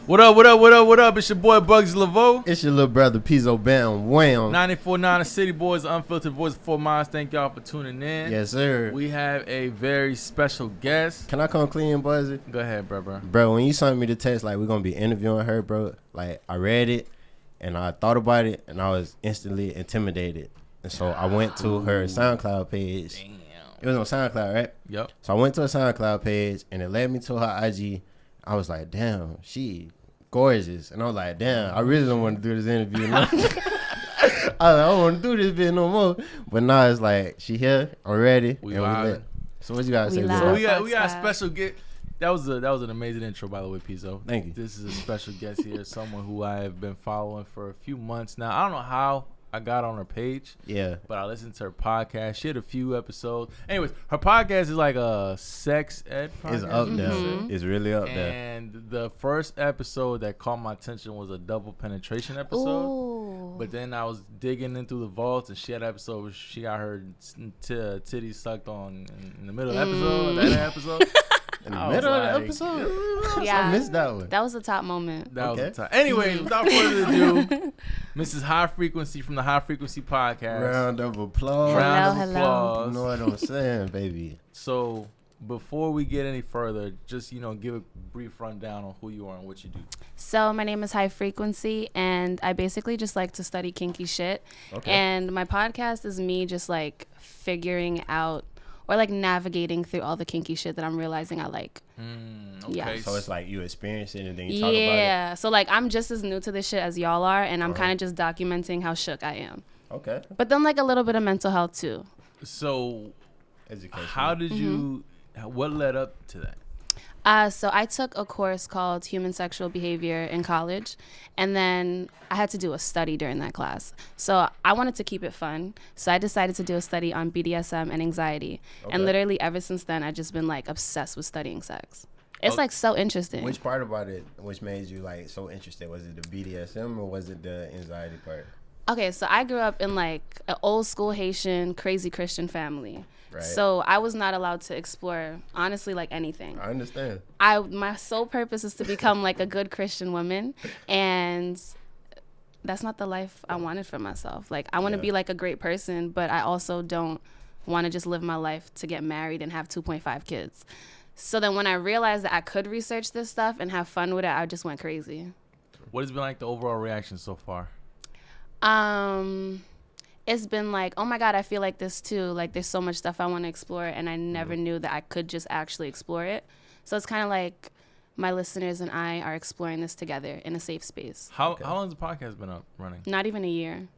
What up, what up, what up, what up? It's your boy Bugsy Laveau. It's your little brother Pizzo Bam Wham. 94.9 The City Boys, unfiltered voice of 4 miles. Thank y'all for tuning in. Yes, sir. We have a very special guest. Can I come clean, Buzzy? Go ahead, bro. Bro, when you sent me the text, like, we're going to be interviewing her, bro, like, I read it, and I thought about it, and I was instantly intimidated. And so I went to her SoundCloud page. Damn. It was on SoundCloud, right? Yep. So I went to her SoundCloud page, and it led me to her IG. I was like, damn, she gorgeous. And I was like, damn, I really don't want to do this interview no more. I don't want to do this bit no more. But now it's like, she here, I'm ready, We and we vibing. lit. So what you got to say? So Bro? we got a special guest. That was an amazing intro, by the way, Pizzo. Thank you. This is a special guest here, someone who I have been following for a few months now. I don't know how I got on her page. Yeah. But I listened to her podcast. She had a few episodes. Anyways, her podcast is like a sex ed podcast. It's up there. Mm-hmm. It's really up there. And the first episode that caught my attention was a double penetration episode. Ooh. But then I was digging into the vaults, and she had an episode where she got her titties sucked on in the middle of the episode. That episode. In the I was middle of the like, episode? Yeah. I missed that one. That was a top moment. That Okay. was the time. Anyways, without further ado, Mrs. High Frequency from the High Frequency Podcast. Round of applause. Round of Hello. applause. You know what I'm saying, baby. So before we get any further, just give a brief rundown on who you are and what you do. So my name is High Frequency, and I basically just like to study kinky shit. Okay. And my podcast is me just like figuring out or like navigating through all the kinky shit that I'm realizing I like. Okay. Yeah. So it's like you experience it and then you talk about Yeah. So like I'm just as new to this shit as y'all are, and I'm Uh-huh. kind of just documenting how shook I am. it. Okay. But then like a little bit of mental health too. So Education. how did you? What led up to that? So I took a course called Human Sexual Behavior in college, and then I had to do a study during that class. So I wanted to keep it fun, so I decided to do a study on BDSM and anxiety. Okay. And literally ever since then, I've just been like obsessed with studying sex. It's Okay. like so interesting. Which part about it, which made you like so interested? Was it the BDSM or was it the anxiety part? Okay, so I grew up in like an old school Haitian crazy Christian family. Right. So I was not allowed to explore honestly like anything. I understand. My sole purpose is to become like a good Christian woman, and that's not the life I wanted for myself. Like I want to Yeah. be like a great person, but I also don't want to just live my life to get married and have 2.5 kids. So then when I realized that I could research this stuff and have fun with it, I just went crazy. What has been like the overall reaction so far? It's been like, oh my God, I feel like this too. Like there's so much stuff I want to explore, and I never knew that I could just actually explore it. So it's kind of like my listeners and I are exploring this together in a safe space. How long has the podcast been up running? Not even a year.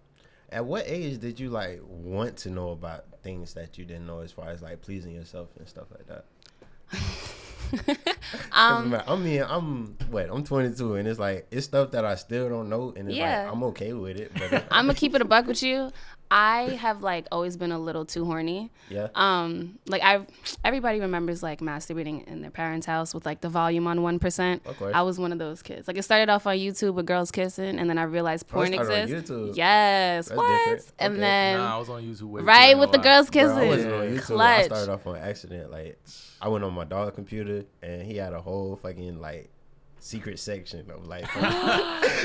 At what age did you like want to know about things that you didn't know as far as like pleasing yourself and stuff like that? 'Cause, I'm 22 and it's like it's stuff that I still don't know and it's Yeah. like I'm okay with it. But I'm gonna keep it a buck with you. I have like always been a little too horny. yeah. Like everybody remembers like masturbating in their parents' house with like the volume on 1%. Of course. I was one of those kids. Like it started off on YouTube with girls kissing, and then I realized porn started on exists. YouTube. Yes, That's what? different. And Okay. then Nah, I was on YouTube. Way right too, with the ain't gonna girls Bro, I kissing. wasn't on YouTube. I Clutch. started off on accident. Like I went on my dog's computer and he had a whole fucking like secret section of like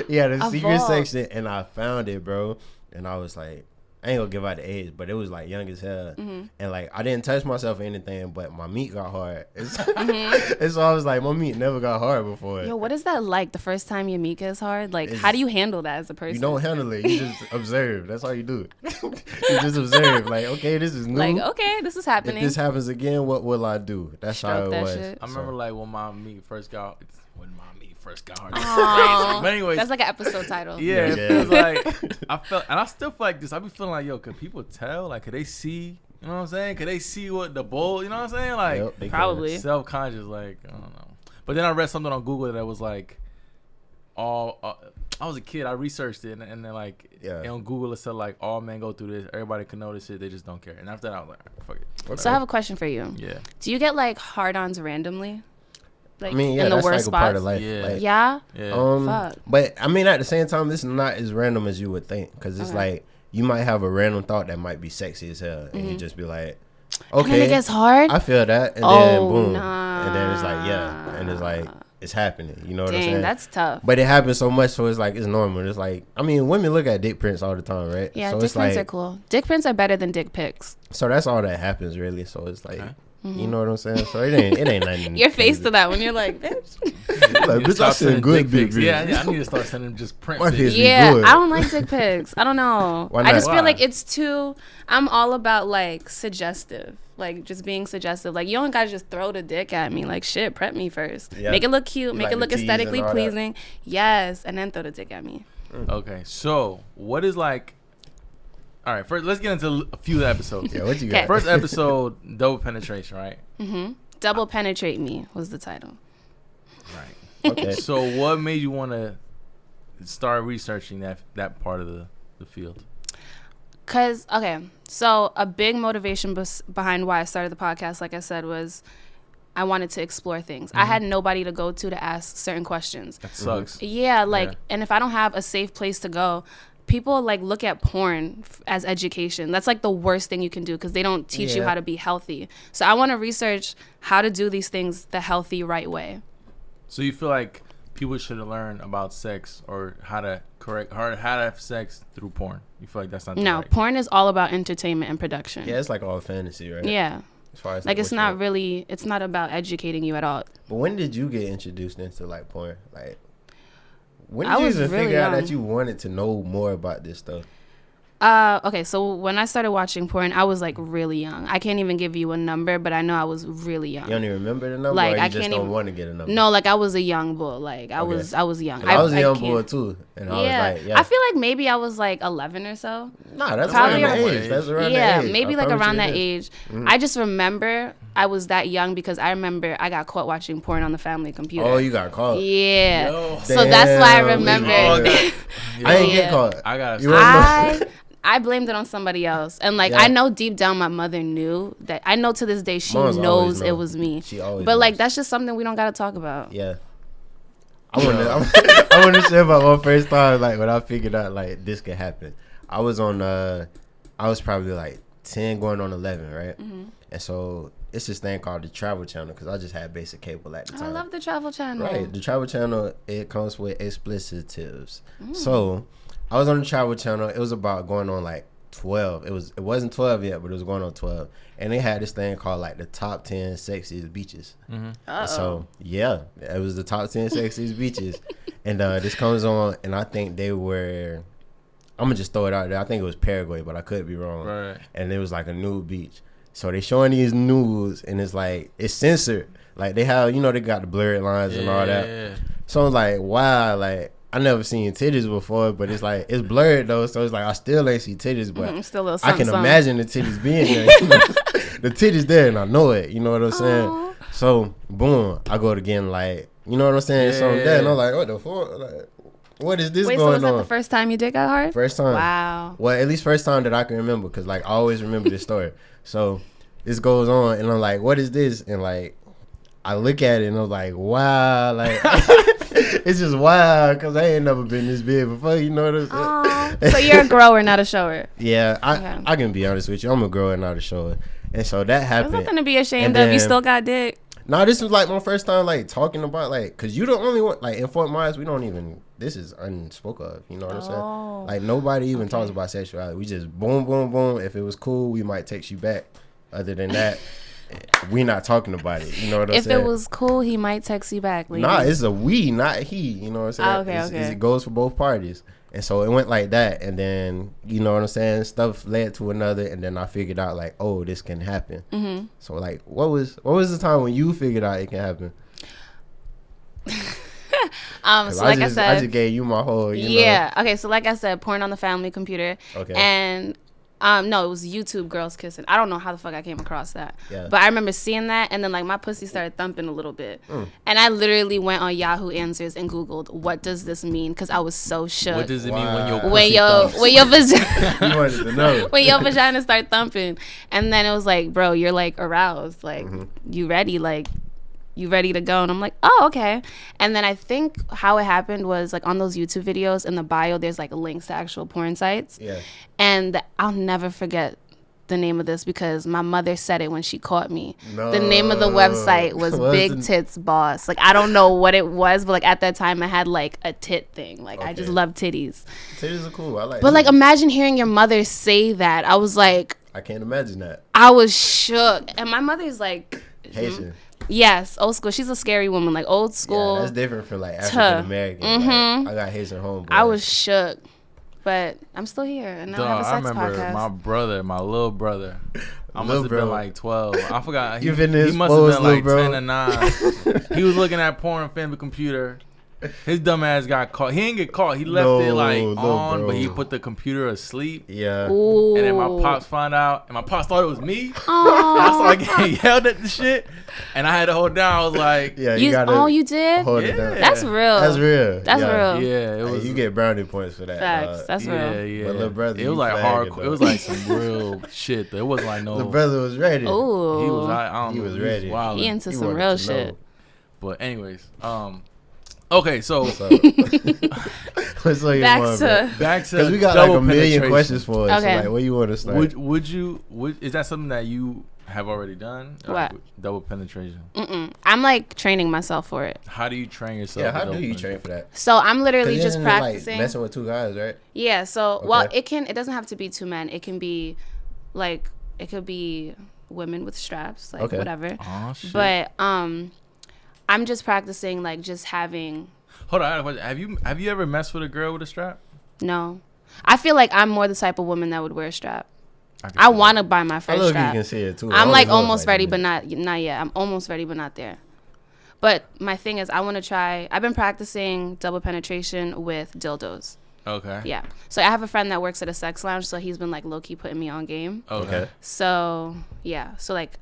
he had a secret vault. section and I found it, bro. And I was like, I ain't gonna give out the age, but it was like young as hell. And like I didn't touch myself or anything, but my meat got hard. And so I was like, my meat never got hard before. Yo, what is that like the first time your meat gets hard? Like, It's- how do you handle that as a person? You don't handle it. You just observe. That's all you do. You just observe. Like, okay, this is new. Like, okay, this is If happening. this happens again, what will I do? That's how Stroke it that was. shit. I remember like when my meat first got hard. Aw. But anyways, That's like an episode title. yeah, it Yeah. feels like I felt, and I still feel like this. I be feeling like, yo, could people tell? Like, could they see? You know what I'm saying? Could they see what the bowl? You know what I'm saying? Like, Yep, they Probably. self-conscious. Like, I don't know. But then I read something on Google that was like, all. I was a kid. I researched it, and then like, Yeah. and on Google it said like, all men go through this. Everybody can notice it. They just don't care. And after that, I was like, fuck it. So I have a question for you. Yeah. Do you get like hard-ons randomly? Like I mean, yeah, in the that's worst like a part spots? of life. Yeah. Like, Yeah. Yeah. Fuck. But I mean, at the same time, this is not as random as you would think, because it's Okay. like you might have a random thought that might be sexy as hell, and you just be like, And then it okay, gets hard. I feel that, and Oh, then boom, nah. and then it's like, yeah, and it's like, it's happening. You know what I'm Dang, saying? that's tough. But it happens so much, so it's like it's normal. It's like, I mean, women look at dick prints all the time, right? Yeah, so dick it's prints like, are cool. Dick prints are better than dick pics. So that's all that happens, really. So it's like, Okay. you know what I'm saying? So it ain't nothing. Your face crazy. to that when you're like, bitch. Like, bitch, I Stop send sending good dick pics. pics. Yeah, I need to start sending just print My pics. pics be Yeah, good. I don't like dick pics. I don't know. Why I just not? feel Why? like it's too. I'm all about like suggestive, like just being suggestive. Like you don't gotta just throw the dick at me. Like shit, prep me first. Yeah. Make it look cute. Make Like it the look tease and aesthetically all that. pleasing. Yes, and then throw the dick at me. Okay, so what is like? All right, first let's get into a few episodes. Yeah, what you Okay. got? First episode, double penetration, right? Double penetrate me was the title. Right. Okay. So what made you want to start researching that part of the field? Cause okay, so a big motivation behind why I started the podcast, like I said, was I wanted to explore things. I had nobody to go to ask certain questions. That sucks. Yeah, like, Yeah. and if I don't have a safe place to go, people like look at porn as education. That's like the worst thing you can do because they don't teach you Yeah. how to be healthy. So I want to research how to do these things the healthy, right way. So you feel like people should learn about sex or how to have sex through porn? You feel like that's not the No, right? porn is all about entertainment and production. Yeah, it's like all fantasy, right? Yeah. As far as Like it's what not you- really, it's not about educating you at all. But when did you get introduced into like porn? Like, when I did you was even really figure out young. that you wanted to know more about this stuff? Okay, so when I started watching porn, I was like really young. I can't even give you a number, but I know I was really young. You don't even remember the number, Like, or you I just can't don't even- want to get a number? No, like I was a young bull. Like I Okay. was young. 'Cause I was a young can't- boy too, and I Yeah. was like, yeah. I feel like maybe I was like 11 or so. Nah, that's Probably around the around- age. That's around Yeah, the age. maybe I like promise around you that it is. age. I just remember I was that young because I remember I got caught watching porn on the family computer. Oh, you got caught. Yeah. Yo. So that's why I Damn, remember. Oh, God. I ain't Yeah. get caught. I gotta. You remember? I blamed it on somebody else. And like Yeah. I know deep down my mother knew that. I know to this day she Moms always knows know. it was me. She always But like knows. that's just something we don't gotta talk about. Yeah. I want to. I want to share about my first time, like when I figured out like this could happen. I was on. I was probably like 10, going on 11, right? And so it's this thing called the Travel Channel because I just had basic cable at the I time. love the Travel Channel. Right, the Travel Channel, it comes with explicitives. So I was on the Travel Channel. It was about going on like 12. It wasn't 12 yet, but it was going on 12. And they had this thing called like the top 10 sexiest beaches. And so yeah, it was the top 10 sexiest beaches. And this comes on, and I think they were. I'm gonna just throw it out there. I think it was Paraguay, but I could be wrong. Right. And it was like a nude beach. So they showing these nudes, and it's like it's censored. Like they have, they got the blurred lines and all that. Yeah. So I'm like, wow, like I never seen titties before, but it's like it's blurred though. So it's like I still ain't see titties, but Still a little I can something, imagine the titties being there. The titties there, and I know it. You know what I'm saying? Aw. So boom, I go again, like you know what I'm saying. So I'm there, and Yeah. I'm like, what the fuck? Like, what is this Wait, so going was that on? the first time you did got hard? First time. Wow. Well, at least first time that I can remember, because like I always remember this story. So this goes on, and I'm like, what is this? And like I look at it, and I'm like, wow, like it's just wild, because I ain't never been this big before. You know what I'm saying? Aw. So you're a grower, not a shower. Yeah, Okay. I can be honest with you. I'm a grower, not a shower. And so that There's happened. nothing to be ashamed And of. You then- still got dick. No, this was like my first time like talking about like, cause you the only one like in Fort Myers, we don't even, this is unspoken of, you know what I'm saying? Oh. Like nobody even talks about sexuality. We just boom, boom, boom. If it was cool, we might text you back. Other than that, we not talking about it. You know what I'm If saying? it was cool, he might text you back. Ladies. Nah, it's a we, not he. You know what I'm saying? Ah, okay, okay. It goes for both parties. And so it went like that. And then, you know what I'm saying? Stuff led to another. And then I figured out like, oh, this can happen. Mm-hmm. So like, what was the time when you figured out it can happen? So like I said, I just gave you my whole, yeah. Okay, so like I said, porn on the family computer. Okay. And no, it was YouTube girls kissing. I don't know how the fuck I came across that. Yeah. But I remember seeing that, and then like my pussy started thumping a little bit, Mm. and I literally went on Yahoo Answers and Googled what does this mean, because I was so shook. What does it mean when your Wow. when pussy your thumps? when your vagina You wanted to know. when your vagina start thumping, and then it was like, bro, you're like aroused, like you ready, like you ready to go, and I'm like, oh, okay. And then I think how it happened was like on those YouTube videos in the bio, there's like links to actual porn sites, Yeah. and I'll never forget the name of this because my mother said it when she caught me. No. The name of the website was Big Tits Boss. Like, I don't know what it was, but like at that time I had like a tit thing. Like, I just love titties. Titties are cool. I like. But like, imagine hearing your mother say that. I was like, I can't imagine that. I was shook, and my mother's like Haitian. Yes, old school. She's a scary woman, like old school. Yeah, that's different from like African American. Mm-hmm. Like, I got Haitian homeboys. I was shook, but I'm still here, and now I have a sex podcast. My brother, my little brother. I must have been like 12. I forgot. He must have been like 10 or 9. He was looking at porn on the computer. His dumb ass got caught. He didn't get caught. He left it like on, but he put the computer asleep. Yeah. Ooh. And then my pops found out, and my pops thought it was me. I started getting yelled at the shit, and I had to hold down. I was like, "Yeah, you gotta." You did? Hold it down. That's real. That's real. That's real. Yeah, it was. You get brownie points for that. Facts. That's real. Yeah. But little brother, it was like hardcore. It was like some real shit. It wasn't like no. The brother was ready. Ooh. He was. I don't he know. Was ready. He into some real shit. But anyways, okay, so what's up? What's on your mind, back to because we got like a million questions for us. Okay. So like, where you want to start? Would is that something that you have already done? What? Double penetration. I'm like training myself for it. How do you train yourself? Yeah, how do you train for that? So I'm literally just practicing. Like messing with 2 guys, right? Yeah. So well, it doesn't have to be 2 men. It can be like it could be women with straps, like whatever. Oh shit. But I'm just practicing like just having. Hold on, I have a question. Have you ever messed with a girl with a strap? No, I feel like I'm more the type of woman that would wear a strap. I want to buy my first strap. You can see it too. I'm like almost ready, but not yet. I'm almost ready, but not there. But my thing is, I want to try. I've been practicing double penetration with dildos. Okay. Yeah. So I have a friend that works at a sex lounge, so he's been like low key putting me on game. Okay. So yeah. So like,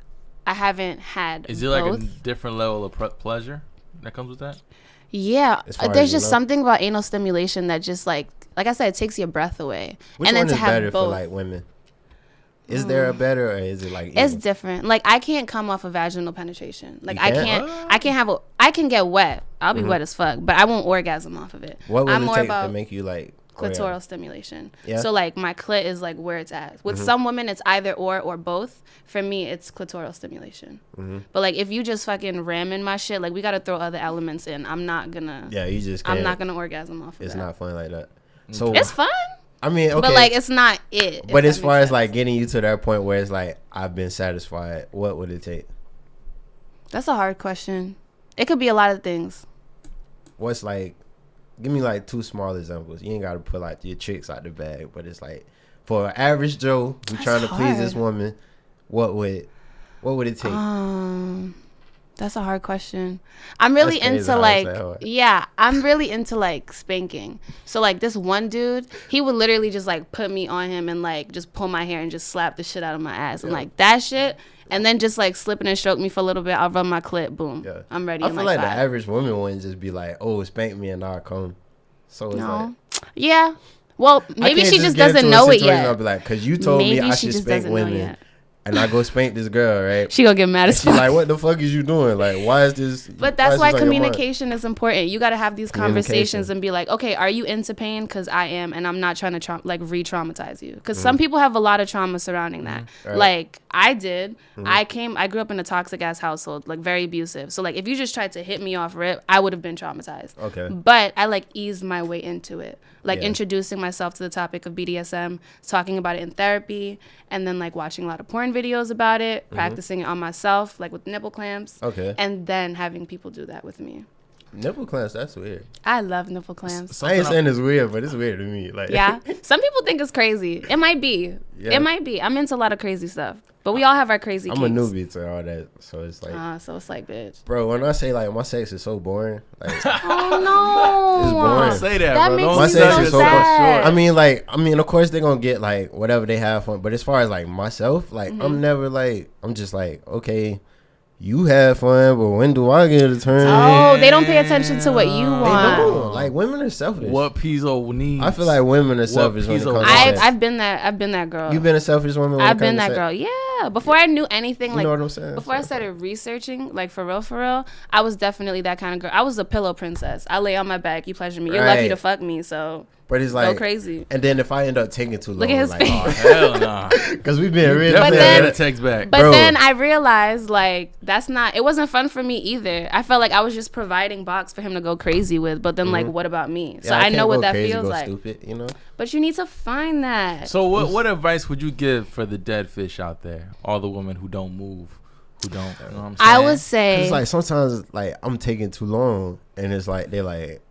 I haven't had. Is it like a different level of pleasure that comes with that? Yeah. There's just something about anal stimulation that just like I said, it takes your breath away. Which and one then is better for like women? Is there a better, or is it like it's different? Like, I can't come off of vaginal penetration. Like, I can get wet. I'll be wet as fuck, but I won't orgasm off of it. What would it take to make you like clitoral stimulation? Yeah. So like my clit is like where it's at. With some women it's either or both. For me it's clitoral stimulation. But like if you just fucking ramming my shit, like we gotta throw other elements in. I'm not gonna I'm not gonna orgasm off of it's that. Not fun like that. So it's fun. I mean, okay. But like it's not it. But as far as like getting you to that point where it's like I've been satisfied, what would it take? That's a hard question. It could be a lot of things. What's like, give me like 2 small examples. You ain't gotta put like your tricks out the bag, but it's like for an average Joe who's trying to please this woman, what would it take? That's a hard question. I'm really into like, I'm really into like spanking. So like this one dude, he would literally just like put me on him and like just pull my hair and just slap the shit out of my ass and like that shit. And then just like slip and stroke me for a little bit. I'll rub my clit. Boom. Yeah. I'm ready. I feel like the average woman wouldn't just be like, oh, spank me and I'll come. So it's like. Yeah. Well, maybe she just doesn't know it yet. I'll be like, because you told me I should spank women. And I go spank this girl, right? She gonna get mad as fuck. She like, what the fuck is you doing? Like, why is this? But that's why communication is important. You got to have these conversations and be like, okay, are you into pain? Because I am, and I'm not trying to re-traumatize you. Because some people have a lot of trauma surrounding that. Right. Like I did. I grew up in a toxic ass household, like very abusive. So like, if you just tried to hit me off rip, I would have been traumatized. Okay. But I like eased my way into it. Like introducing myself to the topic of BDSM, talking about it in therapy, and then like watching a lot of porn videos about it, practicing it on myself, like with nipple clamps. Okay. And then having people do that with me. Nipple clamps, that's weird. I love nipple clamps. I ain't saying it's weird, but it's weird to me. Like, yeah. Some people think it's crazy. It might be. Yeah. It might be. I'm into a lot of crazy stuff. But we all have our crazy kinks. I'm a newbie to all that, so it's like. So it's like, bitch. Bro, when I say like my sex is so boring, like. Oh no! It's boring. Don't say that, bro. Makes my sex is so sad. I mean, of course they're gonna get like whatever they have fun, but as far as like myself, like I'm never like I'm just like okay. You have fun, but when do I get a turn? Oh, they don't pay attention to what you want. They don't. Like women are selfish. What Pizzo needs? I feel like women are selfish when it comes to sex. I've been that girl. You've been a selfish woman. I've been that girl. Yeah. Before I knew anything, like you know what I'm saying? Before I started researching, like for real, I was definitely that kind of girl. I was a pillow princess. I lay on my back. You pleasure me. You're lucky to fuck me. So But it's like go crazy. And then if I end up taking too long, look at his like, face. Oh, hell nah. Because we've been really. Definitely then- get a text back. But Bro. then I realized like that's not. It wasn't fun for me either. I felt like I was just providing box for him to go crazy with. But then like, what about me? Yeah, So I know can't what go that crazy, feels go like. Stupid, you know. But you need to find that. So what advice would you give for the dead fish out there? All the women who don't move, who don't. You know what I'm saying? I would say It's like sometimes like I'm taking too long, and it's like they're like,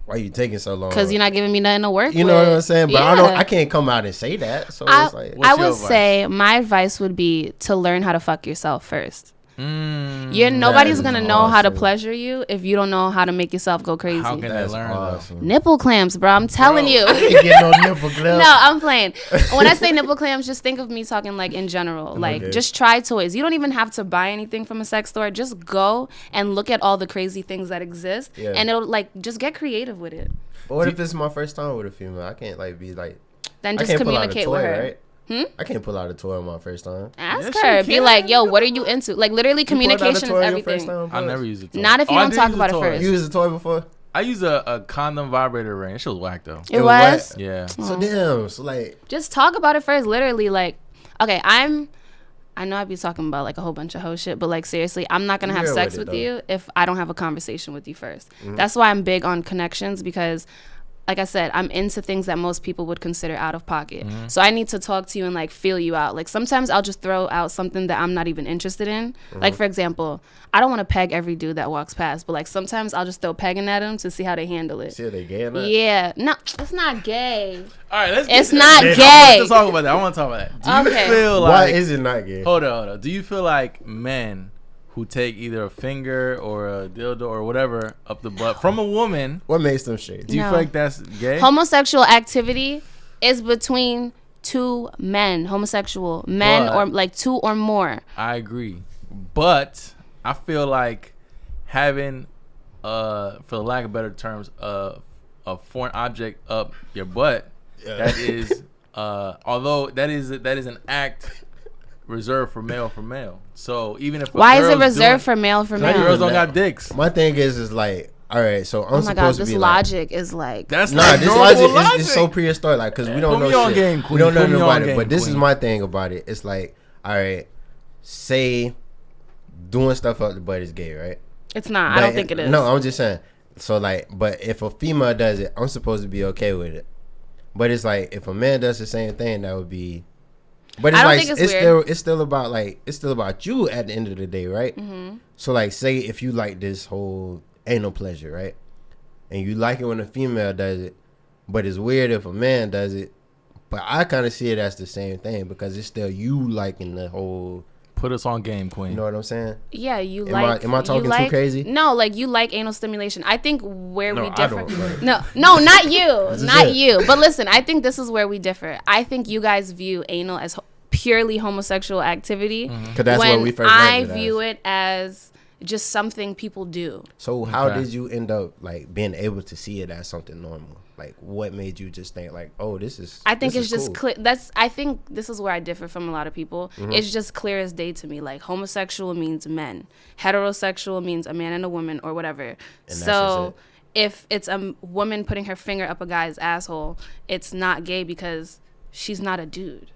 "Why are you taking so long?" because you're not giving me nothing to work with. You know what I'm saying? But Yeah. I can't come out and say that. So I, it's like, I your would advice? say my advice would be to learn how to fuck yourself first. Mm, Nobody's is gonna know how to awesome. pleasure you if you don't know how to make yourself go crazy. how can they that's learn awesome. Nipple clamps, bro. I'm telling you. I can't get no nipple glove. No, I'm playing. When I say nipple clamps, just think of me talking like in general. Like, Okay. just try toys. You don't even have to buy anything from a sex store. Just go and look at all the crazy things that exist, Yeah. and it'll like just get creative with it. But what if it's my first time with a female? I can't like be like. Then I just can't pull out a communicate toy, with her. right? I can't pull out a toy on my first time. Ask Yes, her. you Be can. like, yo, what are you into? Like, literally, You pulled out a communication is toy on your first everything. time, I bro? never use a toy. Not if you Oh, I don't did talk use a about it toy. first. You used a toy before? I use a condom vibrator ring. That shit was whack though. It was was. wet. Yeah. So damn. So like, Just talk about it first. Literally, like, okay, I know I'd be talking about like a whole bunch of hoe shit, but like seriously, I'm not gonna have Real sex with with it, you if I don't have a conversation with you 1st. That's why I'm big on connections because, like I said, I'm into things that most people would consider out of pocket. So I need to talk to you and like feel you out. Like sometimes I'll just throw out something that I'm not even interested in. Like for example, I don't want to peg every dude that walks past, but like sometimes I'll just throw pegging at them to see how they handle it. see if they gay or not? Yeah, no, it's not gay. All right, let's. It's get not I gay. want to talk about that. I want to talk about that. Do you Okay. feel Why like? is it not gay? Hold on. Do you feel like men who take either a finger or a dildo or whatever up the butt from a woman? What makes them straight? Do you No. feel like that's gay? Homosexual activity is between two men, homosexual men, But- or like two or more. I agree, but I feel like having, for the lack of better terms, a foreign object up your butt. Yeah. That is, although that is an act reserved for male. So even if Why is it reserved for male for like male? girls don't got dicks? My thing is like, all right, so I'm Oh my god, supposed to this be like, logic is like That's nah, not this normal logic is so prehistoric, like, cause we don't Put me know on shit. game, queen. We don't know Put me nothing on about it. game, But this queen. is my thing about it. It's like, all right, say doing stuff up the butt is gay, right? it's not. I But don't think it is. No, I'm just saying. So like, but if a female does it, I'm supposed to be okay with it. But it's like if a man does the same thing, that would be. But it's I don't like think it's weird. it's still about you at the end of the day, right? Mm-hmm. So like, say if you like this whole anal pleasure, right, and you like it when a female does it, but it's weird if a man does it. But I kind of see it as the same thing because it's still you liking the whole. Put us on game, queen. You know what I'm saying? Yeah, you Am I talking too crazy? No, like you like anal stimulation. I think where No, we I differ. don't, but- No, not you, is not it. you. But listen, I think this is where we differ. I think you guys view anal as purely homosexual activity, Because that's when what we first. I ranked it view as. it as just something people do. So how Okay. did you end up like being able to see it as something normal? Like what made you just think like, oh, this is? I think this it's is just cool. clear. I think this is where I differ from a lot of people. It's just clear as day to me. Like homosexual means men, heterosexual means a man and a woman or whatever. that's So just if it's a woman putting her finger up a guy's asshole, it's not gay because she's not a dude.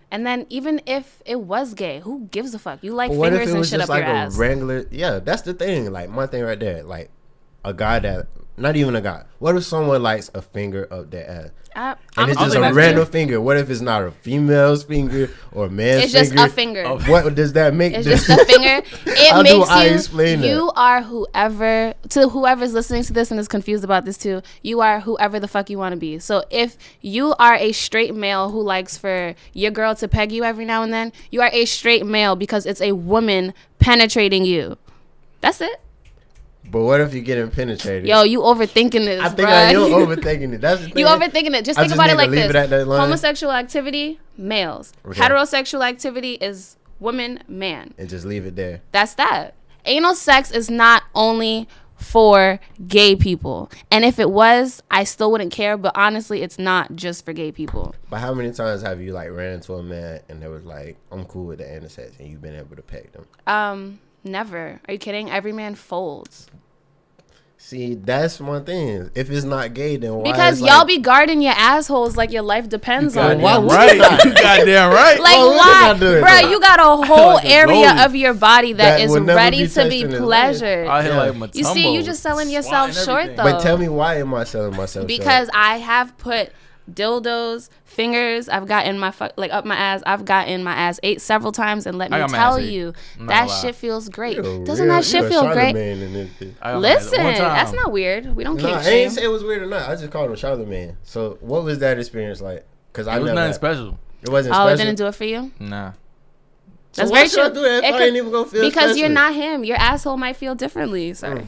And then even if it was gay, who gives a fuck? You like But what if fingers it and was shit just up like your a ass. regular? Yeah, that's the thing. Like my thing right there. Like a guy that not even a guy. What if someone likes a finger up their ass? I'm And it's a just think a that's random finger. What if it's not a female's finger or a man's It's finger? just a finger. What does that make? It's just a finger. How It do makes I you. explain that? You are whoever's listening to this and is confused about this too. You are whoever the fuck you want to be. So if you are a straight male who likes for your girl to peg you every now and then, you are a straight male because it's a woman penetrating you. That's it. But what if you're getting penetrated? Yo, you overthinking this, I think bruh. I am overthinking it. That's the thing. You overthinking it. Just I think just about need it to like leave this. it at that line. Homosexual activity, males. Okay. Heterosexual activity is woman, man. And just leave it there. That's that. Anal sex is not only for gay people. And if it was, I still wouldn't care. But honestly, it's not just for gay people. But how many times have you like ran into a man and they was like, I'm cool with the anal sex, and you've been able to peg them? Never. Are you kidding? Every man folds. See, that's one thing. If it's not gay, then why? Because y'all be guarding your assholes like your life depends on it. Why right? You goddamn right. Like why, bro? You got a whole area of your body that is ready to be pleasured. You see, you just selling yourself short though. But tell me, why am I selling myself short? Because I have put dildos, fingers, I've gotten my up my ass. I've gotten my ass ate several times, and let me tell you, that shit feels great. Doesn't that shit feel great? Listen, that's not weird. We don't kink shame. I ain't say it was weird or not. I just called him Charlamagne. So what was that experience like? Because I was nothing special. It wasn't special. Oh, it didn't do it for you? Nah. That's very true. I ain't even gonna feel because special. You're not him. Your asshole might feel differently. Sorry.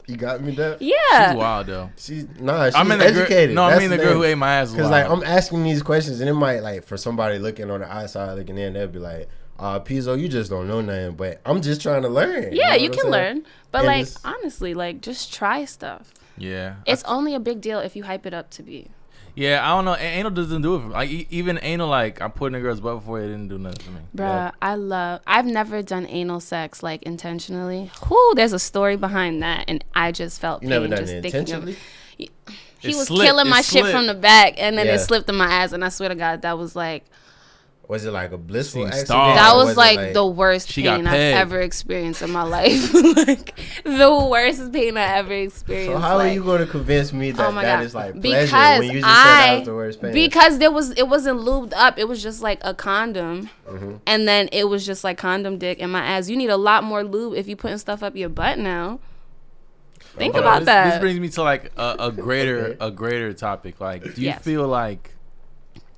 You got me there? Yeah. She's wild though. She's educated. I mean the girl who ate my ass. Because like I'm asking these questions, and it might like for somebody looking on the outside looking in, they'll be like, Pizzo, you just don't know nothing. But I'm just trying to learn. Yeah, you can learn. But like honestly, like just try stuff. Yeah. It's only a big deal if you hype it up to be. Yeah, I don't know. Anal doesn't do it for me. Like even anal, like I'm putting a girl's butt before, it didn't do nothing for me. Bruh, yeah. I've never done anal sex like intentionally. Whoo, there's a story behind that, and I just felt pain never done just it thinking intentionally? He was killing my shit from the back, and then it slipped in my ass, and I swear to God, that was like. Was it like a blissful accident? That was like the worst pain I've ever experienced in my life. Like the worst pain I ever experienced. So how are you going to convince me that that is like pleasure because when you just said that was the worst pain? Because it wasn't lubed up. It was just like a condom, and then it was just like condom dick in my ass. You need a lot more lube if you putting stuff up your butt now. Think about that. This brings me to like a greater topic. Like, do you feel like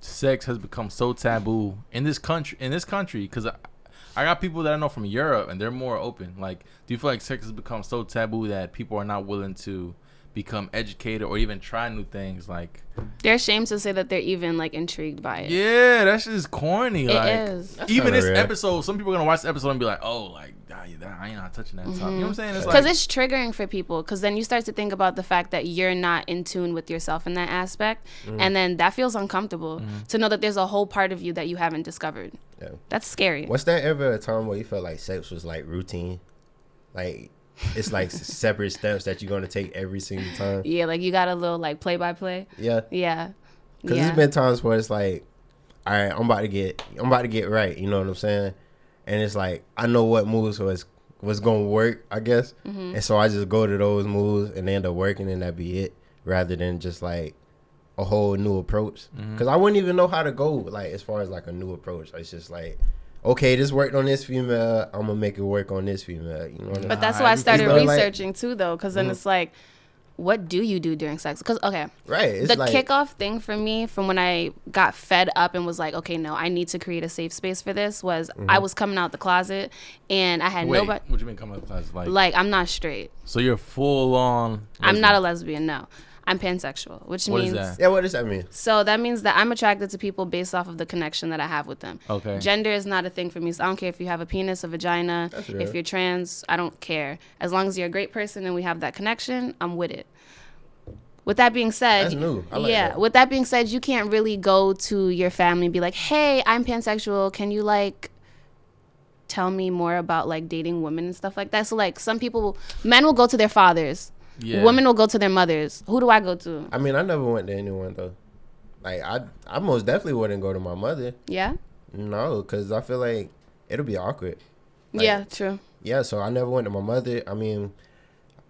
sex has become so taboo in this country? Because I got people that I know from Europe, and they're more open. Like, do you feel like sex has become so taboo that people are not willing to become educated or even try new things? Like, they're ashamed to say that they're even like intrigued by it. Yeah, that shit is corny. It like, is. Even this episode, some people are gonna watch the episode and be like, "Oh, like I ain't not touching that top." You know what I'm saying? It's because it's triggering for people. Because then you start to think about the fact that you're not in tune with yourself in that aspect, and then that feels uncomfortable to know that there's a whole part of you that you haven't discovered. Yeah, that's scary. Was there ever a time where you felt like sex was like routine, like? It's like separate steps that you're gonna take every single time. Yeah, like you got a little like play by play. Yeah. Yeah. Because there's been times where it's like, all right, I'm about to get right. You know what I'm saying? And it's like I know what moves was gonna work, I guess. And so I just go to those moves and they end up working, and that be it, rather than just like a whole new approach. Because I wouldn't even know how to go like as far as like a new approach. It's just like, okay, this worked on this female, I'm gonna make it work on this female. You know what I mean? But that's why I started researching too, though, because then it's like, what do you do during sex? Because it's the kickoff thing for me, from when I got fed up and was like, okay, no, I need to create a safe space for this, was I was coming out the closet and I had nobody. What do you mean coming out the closet? Like I'm not straight. So you're full on. I'm not a lesbian. No. I'm pansexual, which means... What is that? Yeah, what does that mean? So that means that I'm attracted to people based off of the connection that I have with them. Okay. Gender is not a thing for me. So I don't care if you have a penis, a vagina, if you're trans, I don't care. As long as you're a great person and we have that connection, I'm with it. With that being said... That's new. I like that. With that being said, you can't really go to your family and be like, hey, I'm pansexual. Can you, like... tell me more about, like, dating women and stuff like that? So, like, some people... Men will go to their fathers. Yeah. Women will go to their mothers. Who do I go to? I mean, I never went to anyone though. Like I most definitely wouldn't go to my mother. Yeah. No, because I feel like it'll be awkward. Like, yeah, true. Yeah, so I never went to my mother. I mean,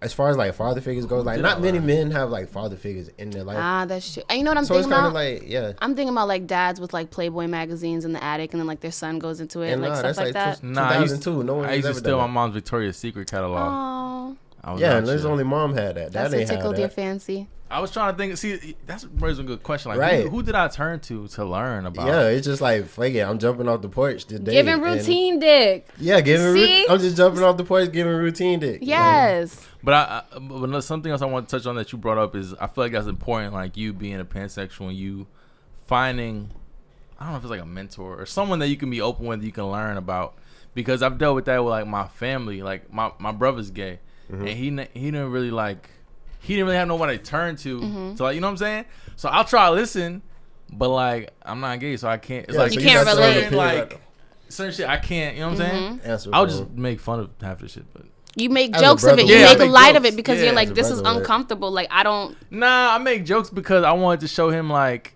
as far as like father figures goes, like not many men have like father figures in their life. Ah, that's true. And you know what I'm thinking about? So it's kind of like, I'm thinking about like dads with like Playboy magazines in the attic, and then like their son goes into it, and like stuff like that. 2002. I used to steal my mom's Victoria's Secret catalog. Oh. Yeah, and there's only mom had that. That's what tickled your fancy. I was trying to think. See, that's a good question. Like, who did I turn to learn about? Yeah, it's just like, fuck it, I'm jumping off the porch today. Giving routine dick. Yeah, I'm just jumping off the porch, giving routine dick. Yes. But something else I want to touch on that you brought up is I feel like that's important. Like you being a pansexual and you finding, I don't know if it's like a mentor or someone that you can be open with, you can learn about. Because I've dealt with that with like my family. Like my brother's gay. And he didn't really have no one to turn to. So like, you know what I'm saying? So I'll try to listen, but like I'm not gay, so I can't. It's like you can't relate. Like certain shit I can't. You know what I'm saying? I'll just make fun of half the shit, but You make jokes of it. You make light of it because you're like, this is uncomfortable. Like, I don't. Nah, I make jokes because I wanted to show him, like,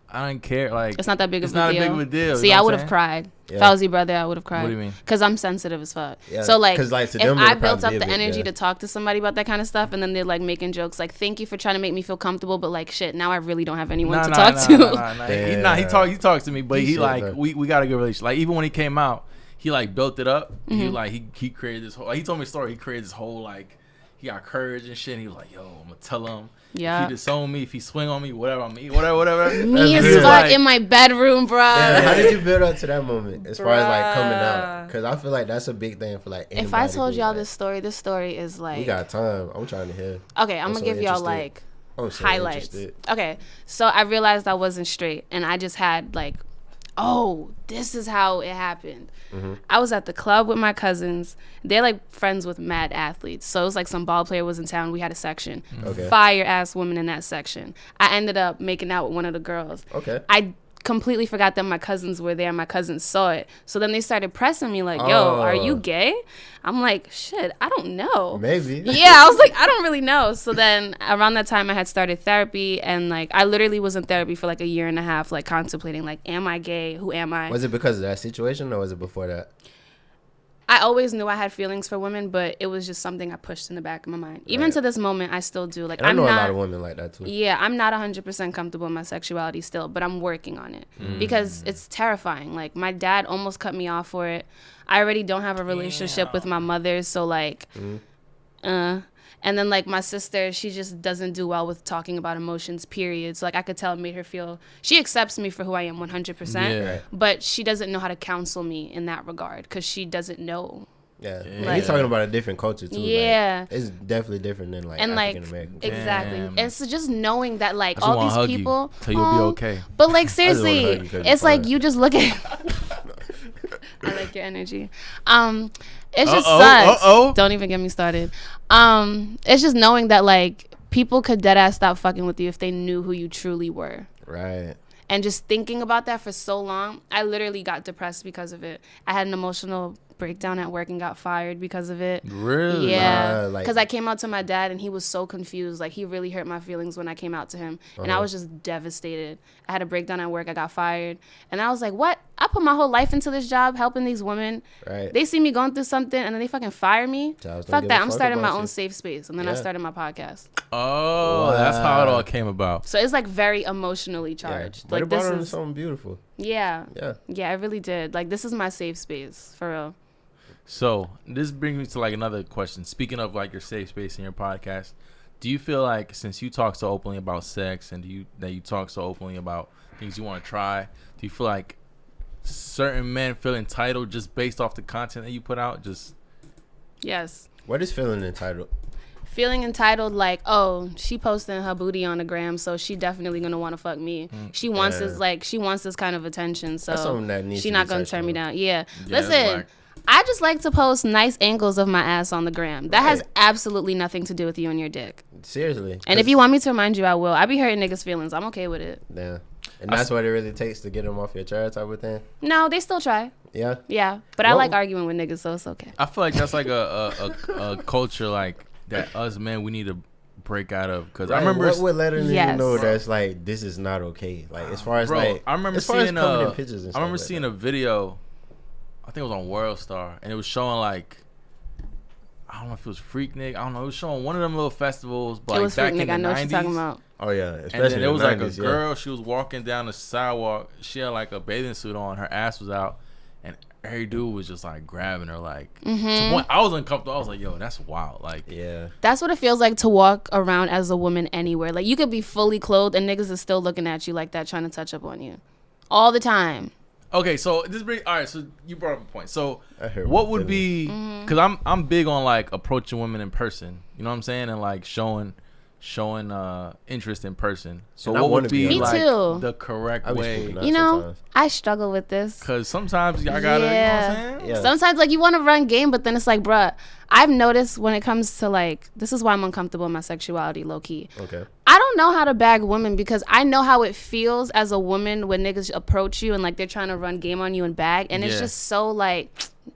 I don't care. Like, it's not that big of a deal. It's not a big of a deal. See, I would have cried. Yeah. If I was your brother, I would have cried. What do you mean? Because I'm sensitive as fuck. Yeah. So, like, if I built up the energy to talk to somebody about that kind of stuff, and then they're, like, making jokes, like, thank you for trying to make me feel comfortable, but, like, shit, now I really don't have anyone to talk to. He talks to me, but he like, we got a good relationship. Like, even when he came out, he, like, built it up. Mm-hmm. He created this whole, like, he told me a story. He created this whole, like, he got courage and shit. And he was like, yo, I'm going to tell him. Yeah. If he disown me, if he swing on me, whatever. Me as fuck in my bedroom, bro. Yeah, how did you build up to that moment as far as like coming out? Because I feel like that's a big thing for like anybody. If I told y'all this story is like. We got time. I'm trying to hear. Okay, I'm going to give y'all like highlights. Okay, so I realized I wasn't straight and I just had like, oh, this is how it happened. Mm-hmm. I was at the club with my cousins. They're like friends with mad athletes. So it was like some ball player was in town. We had a section. Okay. Fire ass woman in that section. I ended up making out with one of the girls. Okay. I completely forgot that my cousins were there. My cousins saw it. So then they started pressing me like, yo, are you gay? I'm like, shit, I don't know. Maybe. Yeah, I was like, I don't really know. So then around that time I had started therapy and like I literally was in therapy for like a year and a half, like contemplating like, am I gay? Who am I? Was it because of that situation or was it before that? I always knew I had feelings for women, but it was just something I pushed in the back of my mind. Even to this moment, I still do. Like, and I know a lot of women like that too. Yeah, I'm not 100% comfortable in my sexuality still, but I'm working on it because it's terrifying. Like, my dad almost cut me off for it. I already don't have a relationship with my mother, so like, and then, like, my sister, she just doesn't do well with talking about emotions, period. So, like, I could tell it made her feel... She accepts me for who I am 100%, but she doesn't know how to counsel me in that regard because she doesn't know. Yeah. Like, you're talking about a different culture, too. Yeah. Like, it's definitely different than, like, African-American. Exactly. And so just knowing that, like, all these people... Tell you'll be okay. But, like, seriously, it's like you just look at... I like your energy. It just sucks. Don't even get me started. It's just knowing that like people could dead ass stop fucking with you if they knew who you truly were. Right. And just thinking about that for so long, I literally got depressed because of it. I had an emotional breakdown at work and got fired because of it. Really? Yeah. Because I came out to my dad and he was so confused. Like, he really hurt my feelings when I came out to him. And I was just devastated. I had a breakdown at work. I got fired. And I was like, what? I put my whole life into this job helping these women. Right. They see me going through something and then they fucking fire me. Fuck that. I'm starting my own safe space. And then I started my podcast. Oh, that's how it all came about. So it's like very emotionally charged. But like, it brought on something beautiful. Yeah. Yeah, it really did. Like, this is my safe space, for real. So this brings me to like another question. Speaking of like your safe space in your podcast, do you feel like since you talk so openly about sex and you talk so openly about things you want to try, do you feel like certain men feel entitled just based off the content that you put out? Just yes. What is feeling entitled? Feeling entitled, like, oh, she posting her booty on the gram, so she definitely gonna want to fuck me. She wants this, like, she wants this kind of attention, so she's not gonna turn me down. Yeah. Listen, I just like to post nice angles of my ass on the gram. That has absolutely nothing to do with you and your dick. Seriously. And if you want me to remind you, I will. I be hurting niggas' feelings. I'm okay with it. Yeah. And that's what it really takes to get them off your chair type of thing? No, they still try. Yeah? Yeah. But I like arguing with niggas, so it's okay. I feel like that's like a culture like that us men, we need to break out of. Because I remember... What would let a nigga know that's like, this is not okay? Like, as far as like... I remember seeing a video... I think it was on World Star, and it was showing like, I don't know if it was Freaknik. I don't know. It was showing one of them little festivals, but like back in the 90s. I know what you're talking about. Oh yeah, especially and then it was 90s, like a girl. She was walking down the sidewalk. She had like a bathing suit on. Her ass was out, and every dude was just like grabbing her. Like to the point I was uncomfortable. I was like, yo, that's wild. Like that's what it feels like to walk around as a woman anywhere. Like you could be fully clothed, and niggas is still looking at you like that, trying to touch up on you, all the time. Okay, so all right. So you brought up a point. So what would be? Because I'm big on like approaching women in person. You know what I'm saying, and like showing interest in person. So what would be like the correct way? You know, sometimes. I struggle with this because sometimes y'all gotta. You know what I'm saying? Sometimes like you want to run game, but then it's like, bruh, I've noticed when it comes to like, this is why I'm uncomfortable in my sexuality, low key. Okay. I don't know how to bag women because I know how it feels as a woman when niggas approach you and like they're trying to run game on you and bag, and it's just so like,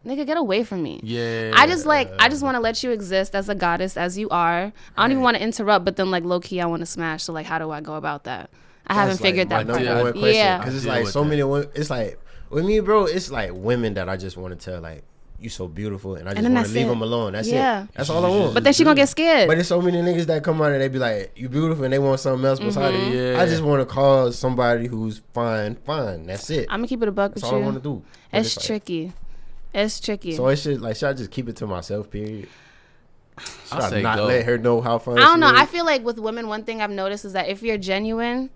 nigga, get away from me. Yeah. I just want to let you exist as a goddess as you are. I don't even want to interrupt, but then like low key I want to smash. So like, how do I go about that? I haven't figured that part out. Yeah, because it's like so many women. It's like with me, bro. It's like women that I just want to tell like, you so beautiful, and I just want to leave them alone. That's it. That's all I want. But then she gonna get scared. But there's so many niggas that come out and they be like, you beautiful, and they want something else beside it. Yeah. I just want to call somebody who's fine. That's it. I'm gonna keep it a buck with you. That's all I want to do. It's tricky. It's tricky. So it should I just keep it to myself, period? Should I not go. let her know how fun I don't know. Is? I feel like with women, one thing I've noticed is that if you're genuine,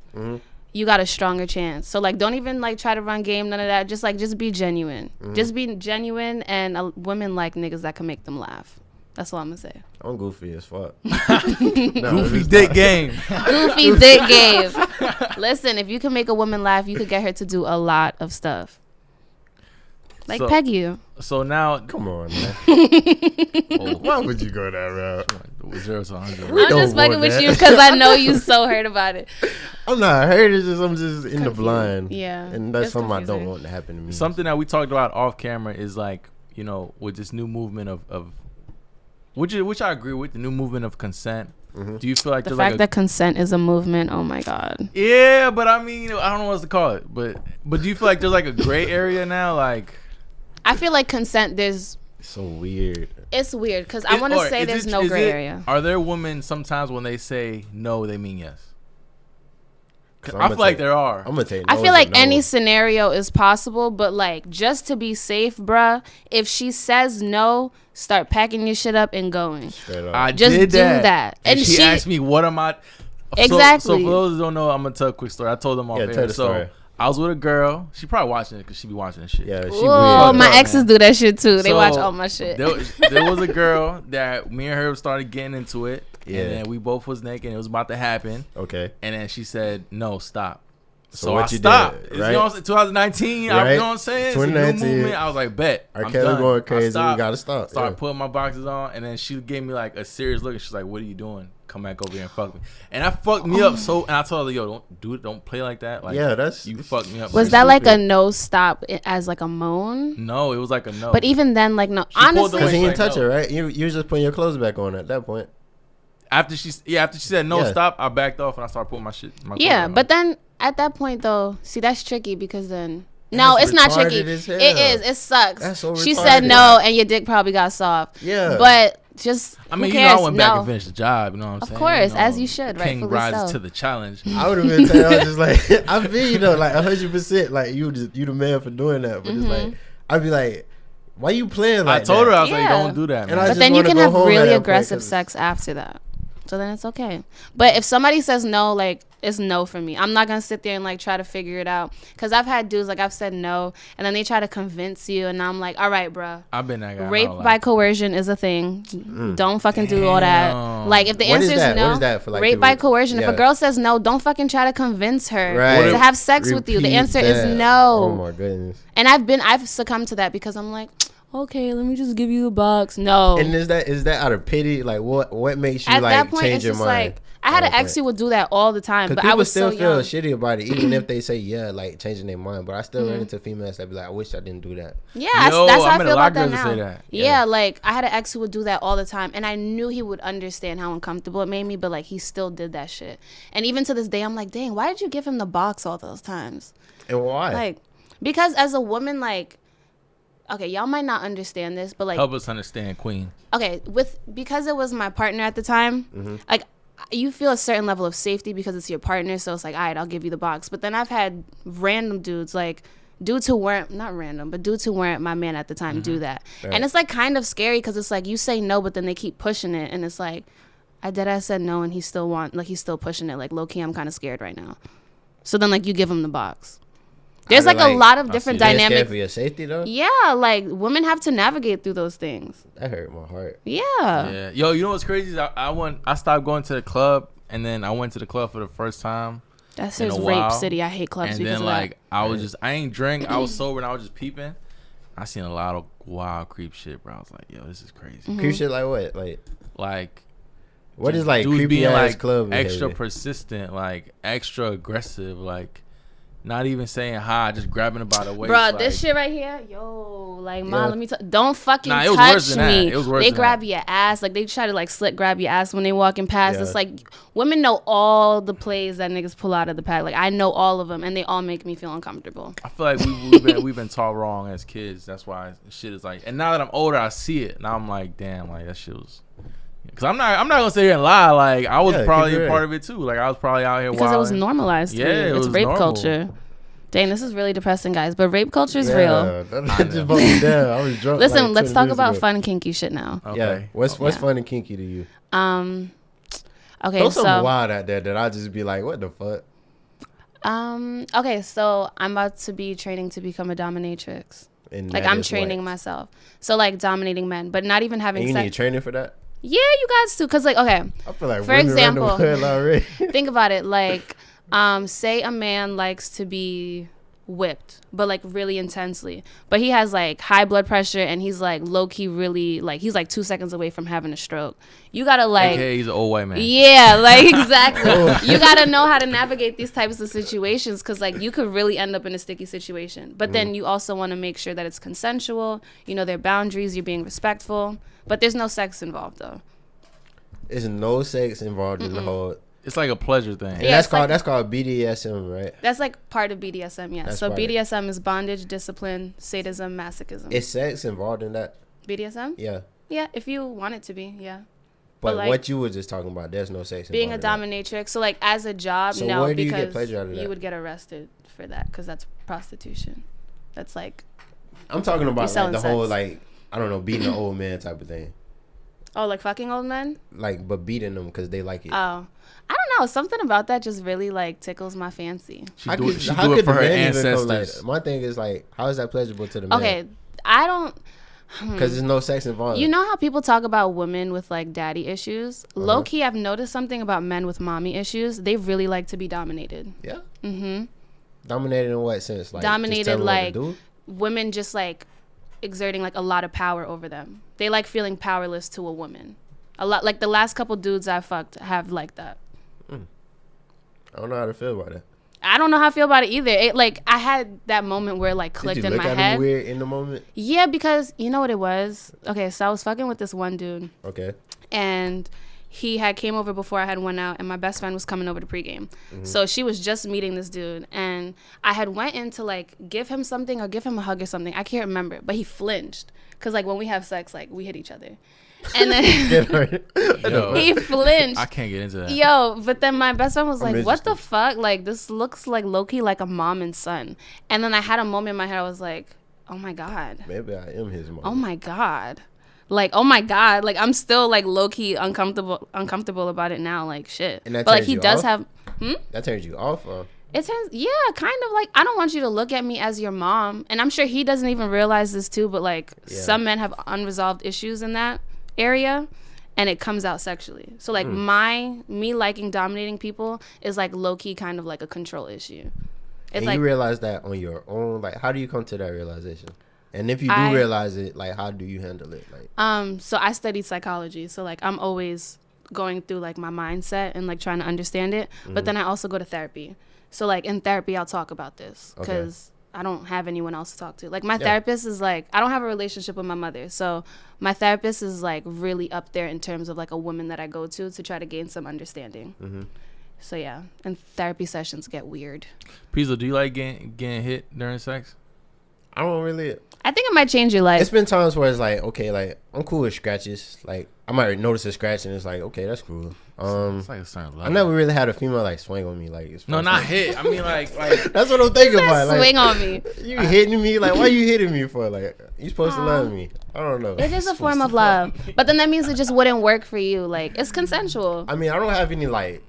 you got a stronger chance. So like, don't even like try to run game, none of that. Just be genuine. Just be genuine, and women like niggas that can make them laugh. That's all I'm gonna say. I'm goofy as fuck. Goofy dick game. Goofy dick game. Listen, if you can make a woman laugh, you could get her to do a lot of stuff. Like peg you. So now, come on, man. Why would you go that route? 0 to 100. I'm just fucking with you because I know you so hurt about it. I'm not hurt. It's just I'm just in the blind. Yeah, and that's something confusing. I don't want to happen to me. Something that we talked about off camera is like, you know, with this new movement of which I agree with, the new movement of consent. Do you feel like the fact that consent is a movement? Oh my god. Yeah, but I mean, I don't know what else to call it. But do you feel like there's like a gray area now? Like, I feel like consent. It's so weird. It's weird because I want to say there's no gray area. Are there women sometimes when they say no, they mean yes? I feel like there are. I'm gonna take. I feel like any scenario is possible, but like just to be safe, bruh. If she says no, start packing your shit up and going. I just did that. And she asked me, "What am I?" Exactly. So for those who don't know, I'm gonna tell a quick story. I told them all. Tell the story. I was with a girl. She probably watching it because she be watching this shit. Yeah, she weird. My exes do that shit too. They watch all my shit. There was a girl that me and her started getting into it. Yeah. And then we both was naked and it was about to happen. Okay. And then she said, no, stop. So what I you stopped. Did, right? You know what I'm saying? 2019, right? You know what I'm saying? It's a new movement. I was like, bet. I'm done. Going crazy. We gotta stop. Started putting my boxes on, and then she gave me like a serious look, and she's like, what are you doing? Come back over here and fuck me. And that fucked me up so, and I told her, yo, don't do it, don't play like that. Like, you fucked me up. Was that like a no stop as like a moan? No, it was like a no. But even then, like, no, honestly. Because he didn't touch her, right? You was just putting your clothes back on at that point. After she said no, stop, I backed off and I started putting my shit. But then at that point though, see, that's tricky because then it's not tricky. It is. It sucks. That's so retarded. She said no, and your dick probably got soft. Yeah. But just I mean, I went back and finished the job. You know what I'm saying? Of course, as you should. King rises to the challenge. I would have been telling I was just like, I feel you know, like 100%. Like you the man for doing that. But it's like I'd be like, why you playing like that? I told her I was like, don't do that. But then you can have really aggressive sex after that. So then it's okay. But if somebody says no, like, it's no for me. I'm not going to sit there and, like, try to figure it out. Because I've had dudes, like, I've said no, and then they try to convince you, and I'm like, all right, bro. I've been that guy. Rape by coercion is a thing. Don't fucking do all that. Like, if the answer is no, what is that for, like, rape by coercion. If a girl says no, don't fucking try to convince her to have sex with you. The answer is no. Oh, my goodness. And I've succumbed to that because I'm like, okay, let me just give you a box. No. And is that out of pity? Like what makes you like change your mind? Like, I had an ex who would do that all the time, but I was still so feel young. shitty about it, even if they say like changing their mind. But I still run into females that be like, I wish I didn't do that. Yeah, that's how I feel about that now. Yeah, like I had an ex who would do that all the time, and I knew he would understand how uncomfortable it made me, but like he still did that shit. And even to this day, I'm like, dang, why did you give him the box all those times? And why? Like, because as a woman, like, okay, y'all might not understand this, but like, help us understand, Queen. Okay, because it was my partner at the time, like, you feel a certain level of safety because it's your partner, so it's like, all right, I'll give you the box. But then I've had random dudes, like dudes who weren't, not random, but dudes who weren't my man at the time do that. Right. And it's like kind of scary because it's like you say no, but then they keep pushing it, and it's like, I said no, and he's still pushing it. Like, low key, I'm kind of scared right now. So then, like, you give him the box. There's like a lot of different dynamics. Scared for your safety though? Yeah, like women have to navigate through those things. That hurt my heart. Yeah. Yo, you know what's crazy? I stopped going to the club, and then I went to the club for the first time. That's his rape city. I hate clubs because of that. And then I ain't drink. I was sober and I was just peeping. I seen a lot of wild creep shit, bro. I was like, yo, this is crazy. Creep shit like what? Like what is like creepy being ass like club extra behavior? Persistent, like extra aggressive, like not even saying hi, just grabbing her by the waist. Bro, like, this shit right here, yo, like, ma, let me don't fucking it was touch worse than me. That. It was worse they than grab that. your ass, like they try to like slick grab your ass when they walking past. It's like women know all the plays that niggas pull out of the pack. Like I know all of them, and they all make me feel uncomfortable. I feel like we've been taught wrong as kids. That's why shit is like. And now that I'm older, I see it. Now I'm like, damn, like that shit was. Cause I'm not gonna sit here and lie. Like I was probably a part of it too. Like I was probably out here because wilding. It was normalized. Yeah, it's rape normal. culture. Dang, this is really depressing, guys. But rape culture is real. That just broke me down. I was drunk. Listen, like, let's talk about ago. fun and kinky shit now. Okay. Yeah. What's fun and kinky to you? Okay, There's something wild out there that I just be like, what the fuck? Okay, so I'm about to be training to become a dominatrix. And like I'm training myself. So like dominating men, but not even having sex. You need sex. training for that? Yeah, you guys do. Cause like, okay. I feel like for example, already. think about it. Like, say a man likes to be whipped, but like really intensely, but he has like high blood pressure and he's like low key really like he's like 2 seconds away from having a stroke. You gotta like AKA he's an old white man. Yeah, like exactly. You gotta know how to navigate these types of situations because like you could really end up in a sticky situation, but then you also want to make sure that it's consensual, you know, their boundaries, you're being respectful, but there's no sex involved though. There's no sex involved in the whole. It's like a pleasure thing. Yeah, that's called BDSM, right? That's like part of BDSM, yeah. So BDSM is bondage, discipline, sadism, masochism. Is sex involved in that? BDSM? Yeah. Yeah, if you want it to be, yeah. But like, what you were just talking about, there's no sex involved. Being a dominatrix, so like as a job, so no, where do because you get pleasure out of that? You would get arrested for that because that's prostitution. That's like. I'm talking about like the whole like I don't know beating an old man type of thing. Oh, like fucking old men? Like, but beating them because they like it. Oh. I don't know. Something about that just really, like, tickles my fancy. She do it for her ancestors. My thing is, like, how is that pleasurable to the man? Okay, I don't... Because there's no sex involved. You know how people talk about women with, like, daddy issues? Low-key, I've noticed something about men with mommy issues. They really like to be dominated. Yeah? Mm-hmm. Dominated in what sense? Like, dominated, like, women just, like, exerting, like, a lot of power over them. They like feeling powerless to a woman. A lot, like, the last couple dudes I fucked have like that. I don't know how to feel about it. I don't know how I feel about it either. It like I had that moment where it like clicked in my head. Did you look at him weird in the moment? Yeah, because you know what it was? Okay, so I was fucking with this one dude. Okay. And he had came over before I had went out, and my best friend was coming over to pregame. So she was just meeting this dude, and I had went in to like give him something or give him a hug or something. I can't remember, but he flinched because like when we have sex, like we hit each other. And then he flinched. I can't get into that. Yo, but then my best friend was like, what the fuck? Like, this looks like low-key like a mom and son. And then I had a moment in my head. I was like, oh, my God. Maybe I am his mom. Oh, my God. Like, oh, my God. Like, I'm still, like, low-key uncomfortable about it now. Like, shit. And that but, like, he does have... That turns you off, It turns... Yeah, kind of like... I don't want you to look at me as your mom. And I'm sure he doesn't even realize this, too. But, like, some men have unresolved issues in that area, and it comes out sexually. So like me liking dominating people is like low-key kind of like a control issue. It's and like, you realize that on your own? Like, how do you come to that realization? And if you do realize it, like, how do you handle it? Like, so I studied psychology, so like I'm always going through like my mindset and like trying to understand it. But then I also go to therapy. So like in therapy I'll talk about this because I don't have anyone else to talk to. Like my therapist is like, I don't have a relationship with my mother. So my therapist is like really up there in terms of like a woman that I go to try to gain some understanding. So yeah, and therapy sessions get weird. Pizzo, do you like getting hit during sex? I don't really. I think it might change your life. It's been times where it's like, okay, like I'm cool with scratches. Like I might notice a scratch and it's like, okay, that's cool. It's like a certain level. I never really had a female like swing on me. Like it's no, not hit. I mean like that's what I'm thinking about. Like, swing on me. You hitting me? Like why you hitting me for? Like you supposed to love me? I don't know. It is a form of love, but then that means it just wouldn't work for you. Like it's consensual. I mean, I don't have any like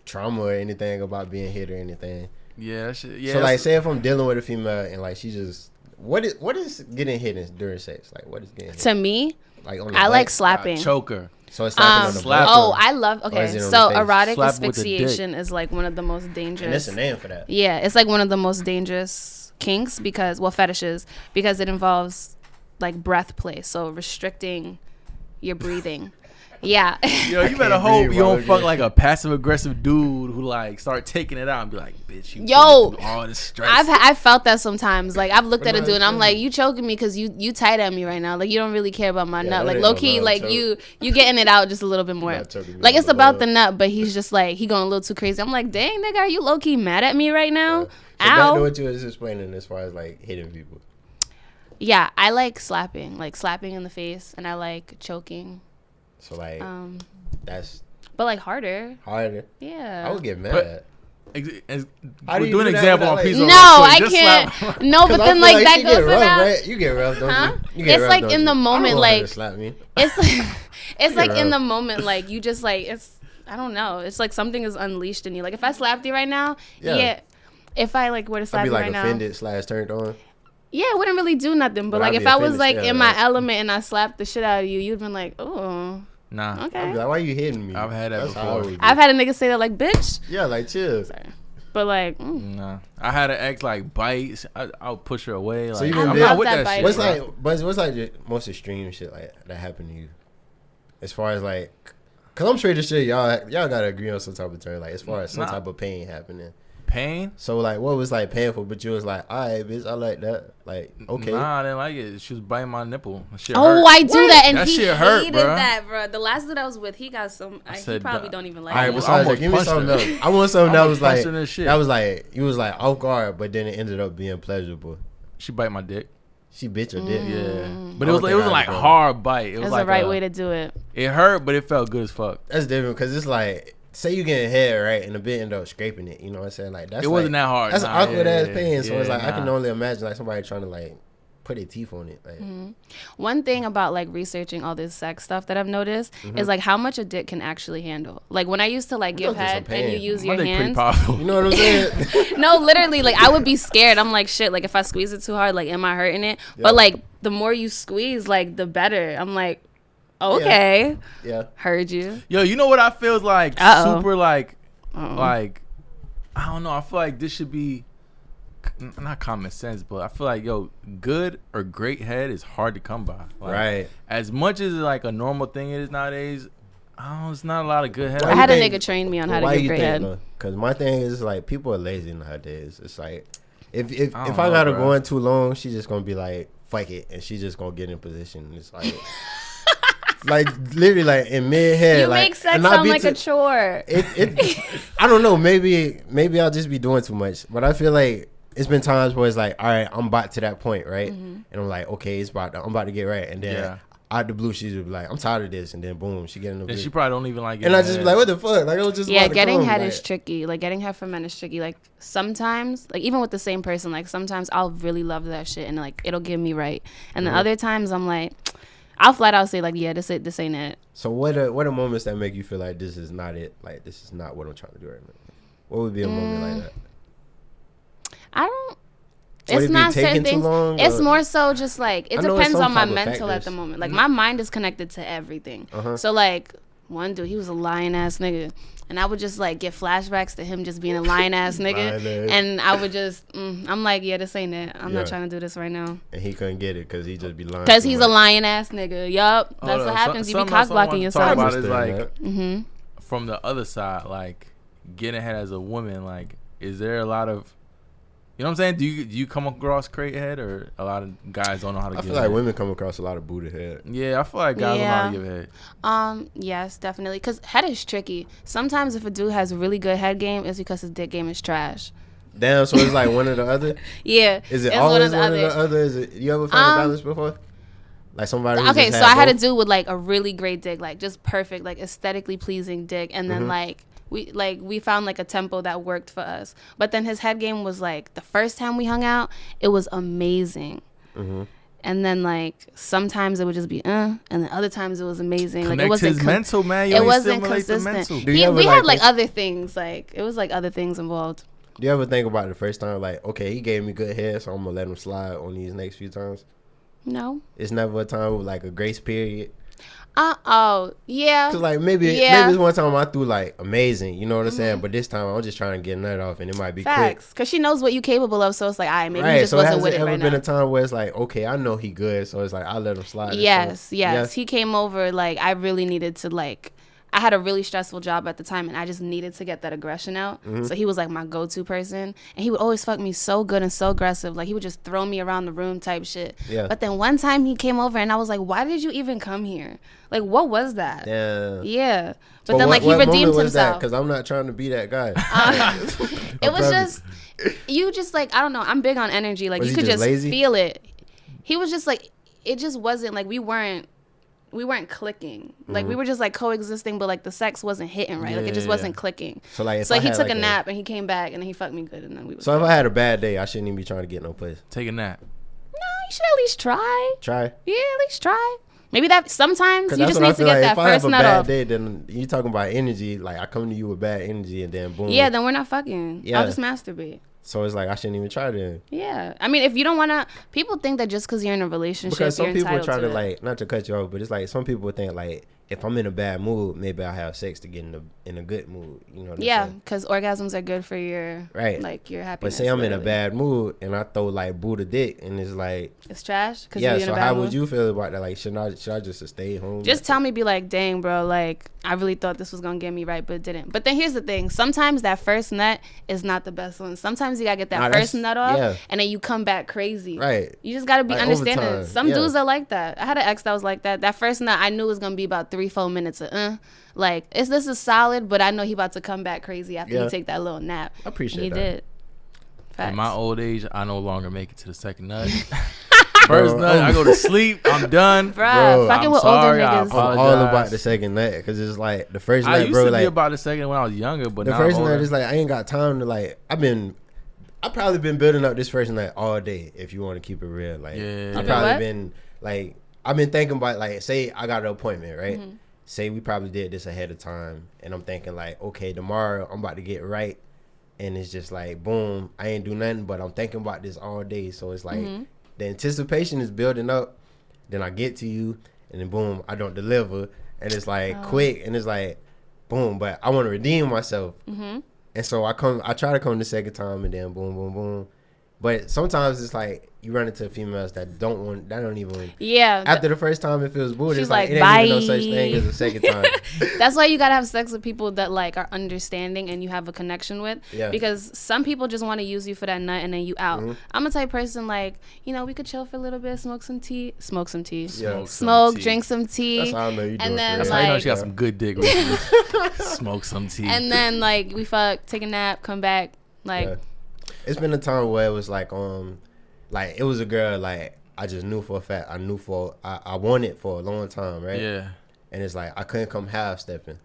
trauma or anything about being hit or anything. Yeah, yeah. So like, say if I'm dealing with a female and like she just what is getting hit during sex? Like what is getting hit? To me, like on the I butt? like slapping. Choker. So it's slapping on the butt. Oh, I love. Okay, so erotic Slap asphyxiation is like one of the most dangerous. And there's a name for that. Yeah, it's like one of the most dangerous kinks fetishes because it involves like breath play, so restricting your breathing. Yeah. Yo, you better hope you don't fuck like a passive aggressive dude who like start taking it out and be like, bitch, you yo, all this stress. I've felt that sometimes. Like I've looked at a dude and I'm like, you choking me because you tight at me right now. Like you don't really care about my nut. Like low key, like you getting it out just a little bit more. Like it's about the nut, but he's just like he going a little too crazy. I'm like, dang nigga, are you low key mad at me right now? So back to what you was explaining as far as like hitting people. Yeah, I like slapping in the face, and I like choking. So like, that's. But like harder. Yeah. I would get mad. Do an example on pizza. No, I can't. No, but then like that goes rough, right? You get rough, don't you? It's like in the moment, like slap me. It's like in the moment, like you just like it's. I don't know. It's like something is unleashed in you. Like if I slapped you right now, yeah. If I like were to slap you right now, I'd be like offended / turned on. Yeah, it wouldn't really do nothing. But like if I was like in my element and I slapped the shit out of you, you'd been like, oh. Nah. Okay. I'd be like, why you hitting me? I've had that before. I've had a nigga say that like, bitch. Yeah, like chill. Sorry. But like, nah. I had an ex like bite. I'll push her away. Like, so you I'm not with that shit. What's like the most extreme shit like that happened to you? As far as like, cause I'm sure this shit y'all gotta agree on some type of term. Like as far as some type of pain happening. Pain? So like, what was like painful? But you was like, all right, bitch, I like that. Like, okay. Nah, I didn't like it. She was biting my nipple. That shit hurt. I do that, and that he shit hated that, bro. The last dude I was with, he got some. He probably don't even like. All right, besides, give me something else. I want something that was like you was like off guard, but then it ended up being pleasurable. She bite my dick. She bit your dick. Yeah, but it wasn't like hard bite. It was like the right way to do it. It hurt, but it felt good as fuck. That's different because it's like. Say you getting head right and the bit end up scraping it, you know what I'm saying? Like that's wasn't that hard. That's awkward ass pain. So it's like I can only imagine like somebody trying to like put their teeth on it. Like one thing about like researching all this sex stuff that I've noticed is like how much a dick can actually handle. Like when I used to like give head and you use your hands, you know what I'm saying? No, literally, like I would be scared. I'm like shit. Like if I squeeze it too hard, like am I hurting it? Yeah. But like the more you squeeze, like the better. I'm like. Okay. Yeah. Heard you. Yo, you know what I feel like? Super like I don't know. I feel like this should be not common sense, but I feel like good or great head is hard to come by. Like, right. As much as like a normal thing is nowadays, it's not a lot of good head. I had a nigga train me on how to get great head. Because my thing is like people are lazy nowadays. It's like if I gotta go in too long, she's just gonna be like fuck it, and she's just gonna get in position. It's like. Like literally, like in mid head, you like make sex sound like a chore. I don't know. Maybe I'll just be doing too much. But I feel like it's been times where it's like, all right, I'm about to that point, right? And I'm like, okay, I'm about to get right, and then out the blue, she's like, I'm tired of this, and then boom, she get in the. And she probably don't even like it. And I just be like, what the fuck? Like it was just getting head is tricky. Like getting head for men is tricky. Like sometimes, like even with the same person, like sometimes I'll really love that shit, and like it'll get me right, and then other times I'm like. I'll flat out say like, yeah, this ain't it. So what are moments that make you feel like this is not it? Like this is not what I'm trying to do right now. What would be a moment like that? I don't. It's not certain things. It's more so just like it depends on my mental at the moment. Like my mind is connected to everything. So like one dude, he was a lying ass nigga. And I would just like get flashbacks to him just being a lying ass nigga, and I would just, I'm like, yeah, this ain't it. I'm not trying to do this right now. And he couldn't get it because he just be lying. Because he's a lying ass nigga. Yup, that's what happens. You be cock blocking yourself. Talk about is like from the other side, like getting ahead as a woman. Like, is there a lot of, you know what I'm saying? Do you come across great head, or a lot of guys don't know how to? I feel like women come across a lot of booty head. Yeah, I feel like guys don't know how to give head. Yes, definitely. Because head is tricky. Sometimes if a dude has really good head game, it's because his dick game is trash. Damn, so it's like one or the other. Yeah. Is it always one or the other? Is it? You ever found a balance before? Like somebody. Okay, so I had a dude with like a really great dick, like just perfect, like aesthetically pleasing dick, and then like. We found like a tempo that worked for us, but then his head game was like the first time we hung out, it was amazing, and then like sometimes it would just be and then other times it was amazing. Connect like it wasn't his mental, man. It wasn't consistent. We had like other things, like it was like other things involved. Do you ever think about it the first time, like okay, he gave me good head, so I'm gonna let him slide on these next few times? No, it's never a time with like a grace period. Yeah. Cause like maybe it's one time I threw like amazing, you know what I'm saying? But this time I'm just trying to get a nut off, and it might be quick. Cause she knows what you capable of, so it's like, all right, maybe he just wasn't with it right now. Has it ever been a time where it's like, okay, I know he good, so it's like I let him slide? Yes. He came over like I really needed to like. I had a really stressful job at the time, and I just needed to get that aggression out. Mm-hmm. So he was like my go-to person, and he would always fuck me so good and so aggressive. Like he would just throw me around the room type shit. Yeah. But then one time he came over, and I was like, "Why did you even come here? Like, what was that?" Yeah. But then like he redeemed himself. Because I'm not trying to be that guy. It was just you just like I don't know. I'm big on energy. Like you could just feel it. He was just like it just wasn't like we weren't clicking. Like we were just like coexisting, but like the sex wasn't hitting right. Like it just wasn't clicking. So like he took a nap and he came back and then he fucked me good and then we was So if I had a bad day, I shouldn't even be trying to get no place. Take a nap. No, you should at least try. Try? Yeah, at least try. Maybe that sometimes you just need to get that first nut off. If I have a bad day, then you talking about energy. Like I come to you with bad energy and then boom. Yeah, then we're not fucking. Yeah. I'll just masturbate. So it's like I shouldn't even try then. Yeah, I mean, if you don't want to, people think that just because you're in a relationship, because some you're people entitled try to it. like not to cut you off, but it's like some people think like if I'm in a bad mood, maybe I have sex to get in a good mood. You know what I'm saying? Yeah, because orgasms are good for your like your happiness. But say I'm in a bad mood and I throw like Buddha dick and it's like it's trash. Yeah, so how would you feel about that? Like should I just stay home? Just tell me, be like, dang, bro, like I really thought this was gonna get me right, but it didn't. But then here's the thing: sometimes that first nut is not the best one. Sometimes you gotta get that first nut off, and then you come back crazy. Right. You just gotta be like understanding. Some dudes are like that. I had an ex that was like that. That first nut, I knew it was gonna be about 3-4 minutes of like this is solid, but I know he about to come back crazy after he take that little nap. I appreciate he that. He did. Facts. In my old age, I no longer make it to the second nut. First nut, I go to sleep. I'm done. Bro, fucking with older niggas. I'm all about the second nut because it's like the first nut, I used bro. to like be about the second when I was younger, but the first nut is like I ain't got time to like. I've probably been building up this first nut all day. If you want to keep it real, like I probably been like I've been thinking about like say I got an appointment, right? Mm-hmm. Say we probably did this ahead of time, and I'm thinking like, okay, tomorrow I'm about to get right, and it's just like boom, I ain't do nothing, but I'm thinking about this all day, so it's like the anticipation is building up. Then I get to you, and then boom, I don't deliver, and it's like quick, and it's like boom, but I want to redeem myself, and so I try to come the second time, and then boom, boom, boom. But sometimes it's like you run into females that don't even. Yeah. After the first time it feels good. She's it's like it ain't bye. even no such thing as a second time. That's why you gotta have sex with people that like are understanding and you have a connection with. Yeah. Because some people just want to use you for that nut and then you out. Mm-hmm. I'm a type person like, you know, we could chill for a little bit, smoke some tea, drink some tea. That's how I know you doing. Then that's how I know she got some good dick. Smoke some tea. And then like we fuck, take a nap, come back, like. Yeah. It's been a time where it was like it was a girl like I just knew for a fact I wanted for a long time, right? Yeah. And it's like I couldn't come half stepping,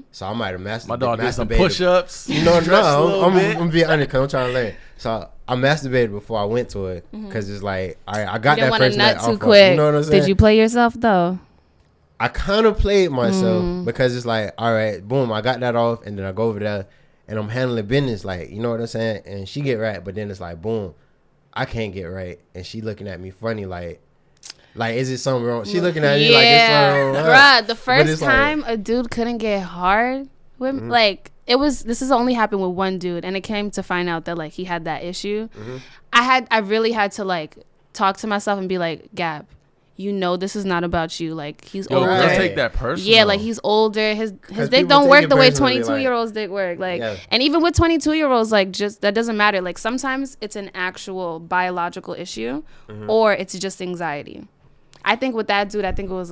so I might have masturbated. My dog did some push-ups. You know, I'm gonna be honest because I'm trying to learn. So I masturbated before I went to it because it's like I got that first nut too quick. You know what I'm saying? Did you play yourself though? I kind of played myself because it's like, all right, boom, I got that off, and then I go over there. And I'm handling business, like, you know what I'm saying? And she get right, but then it's like, boom, I can't get right. And she looking at me funny, like is it something wrong? She looking at me like it's something wrong. Bruh, the first time a dude couldn't get hard with like, this has only happened with one dude. And it came to find out that, like, he had that issue. I really had to, like, talk to myself and be like, Gab, you know this is not about you. Like, he's older. Let's take that personal. Yeah, like, he's older. His dick don't work the way 22-year-olds dick work. Like, and even with 22-year-olds, like, just that doesn't matter. Like, sometimes it's an actual biological issue, or it's just anxiety. I think with that dude, I think it was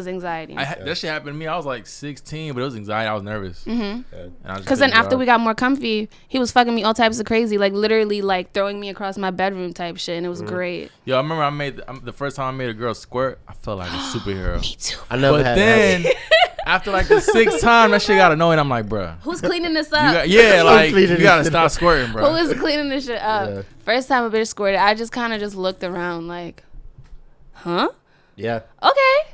anxiety. That shit happened to me. I was like 16, but it was anxiety. I was nervous. Because then after we got more comfy, he was fucking me all types of crazy, like literally like throwing me across my bedroom type shit, and it was great. Yo, I remember the first time I made a girl squirt, I felt like a superhero. Me too. I never had then that. After like the 6th time, that shit got annoying. I'm like, bruh. Who's cleaning this up? You gotta stop squirting, bro. Who is cleaning this shit up? Yeah. First time a bitch squirted, I just kind of just looked around like, huh? Yeah. Okay.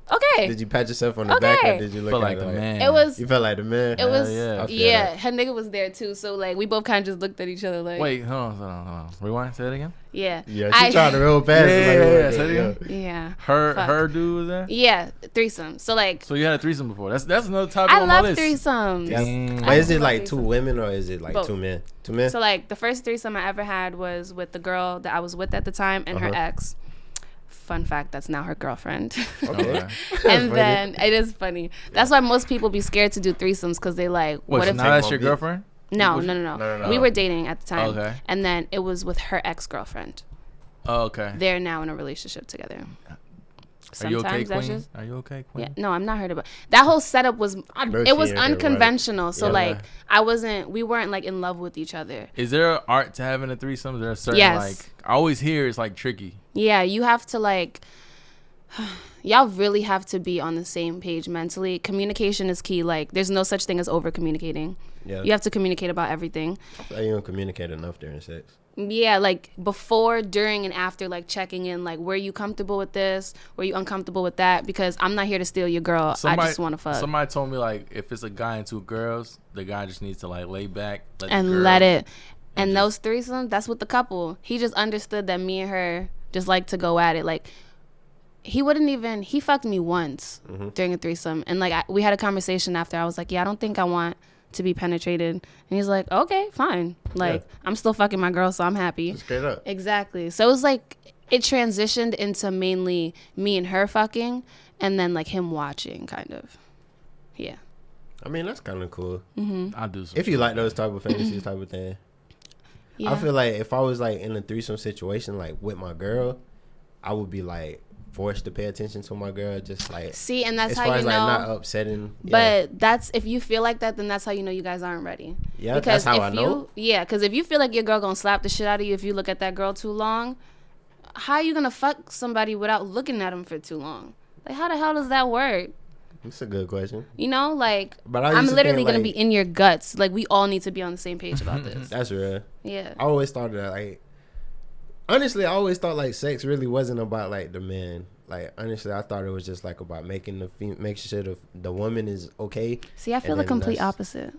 Okay. Did you pat yourself on the back or did you look like at the it man? It was. You felt like the man? It was. Yeah. Her nigga was there too. So like we both kind of just looked at each other like. Wait, hold on. Rewind. Say it again. Yeah. Yeah, she tried to roll past it. Say it again. Yeah. Her dude was there? Yeah, threesome. So like. So you had a threesome before. That's another topic on my list. I love threesomes. But is it like two women or is it like both. Two men? Two men? So like the first threesome I ever had was with the girl that I was with at the time and her ex. Fun fact, that's now her girlfriend. Okay. And then it is funny. That's why most people be scared to do threesomes because they like. What if now that's your girlfriend? No. We were dating at the time. Okay. And then it was with her ex-girlfriend. Oh, okay. They're now in a relationship together. Are you okay, Queen? Are you okay, Queen? Yeah, no, I'm not hurt about that whole setup was unconventional. So like we weren't like in love with each other. Is there an art to having a threesome? Is there a certain like I always hear it's like tricky. Yeah, you have to like y'all really have to be on the same page mentally. Communication is key. Like there's no such thing as over communicating. Yeah. You have to communicate about everything. I feel like you don't communicate enough during sex. Yeah, like before, during, and after, like checking in, like were you comfortable with this? Were you uncomfortable with that? Because I'm not here to steal your girl. I just want to fuck. Somebody told me like if it's a guy and two girls, the guy just needs to like lay back let it. And those threesomes, that's with the couple. He just understood that me and her just like to go at it. Like he fucked me once during a threesome, and like we had a conversation after. I was like, yeah, I don't think I want to be penetrated, and he's like, okay, fine, like I'm still fucking my girl, so I'm happy. Straight up. Exactly. So it was like it transitioned into mainly me and her fucking, and then like him watching, kind of. Yeah. I mean, that's kind of cool. I'll do some if you like those type of fantasies type of thing. Yeah. I feel like if I was like in a threesome situation like with my girl, I would be like forced to pay attention to my girl, just like see, and that's as how far you as, know. Like, not upsetting. But that's if you feel like that, then that's how you know you guys aren't ready. Yeah, because that's how I know. Yeah, because if you feel like your girl gonna slap the shit out of you if you look at that girl too long, how are you gonna fuck somebody without looking at them for too long? Like, how the hell does that work? That's a good question. You know, like I'm literally gonna be in your guts. Like we all need to be on the same page about this. That's real. Yeah. I always thought that like. Honestly, I always thought like sex really wasn't about like the man. Like honestly, I thought it was just like about making make sure the woman is okay. See, I feel the complete opposite.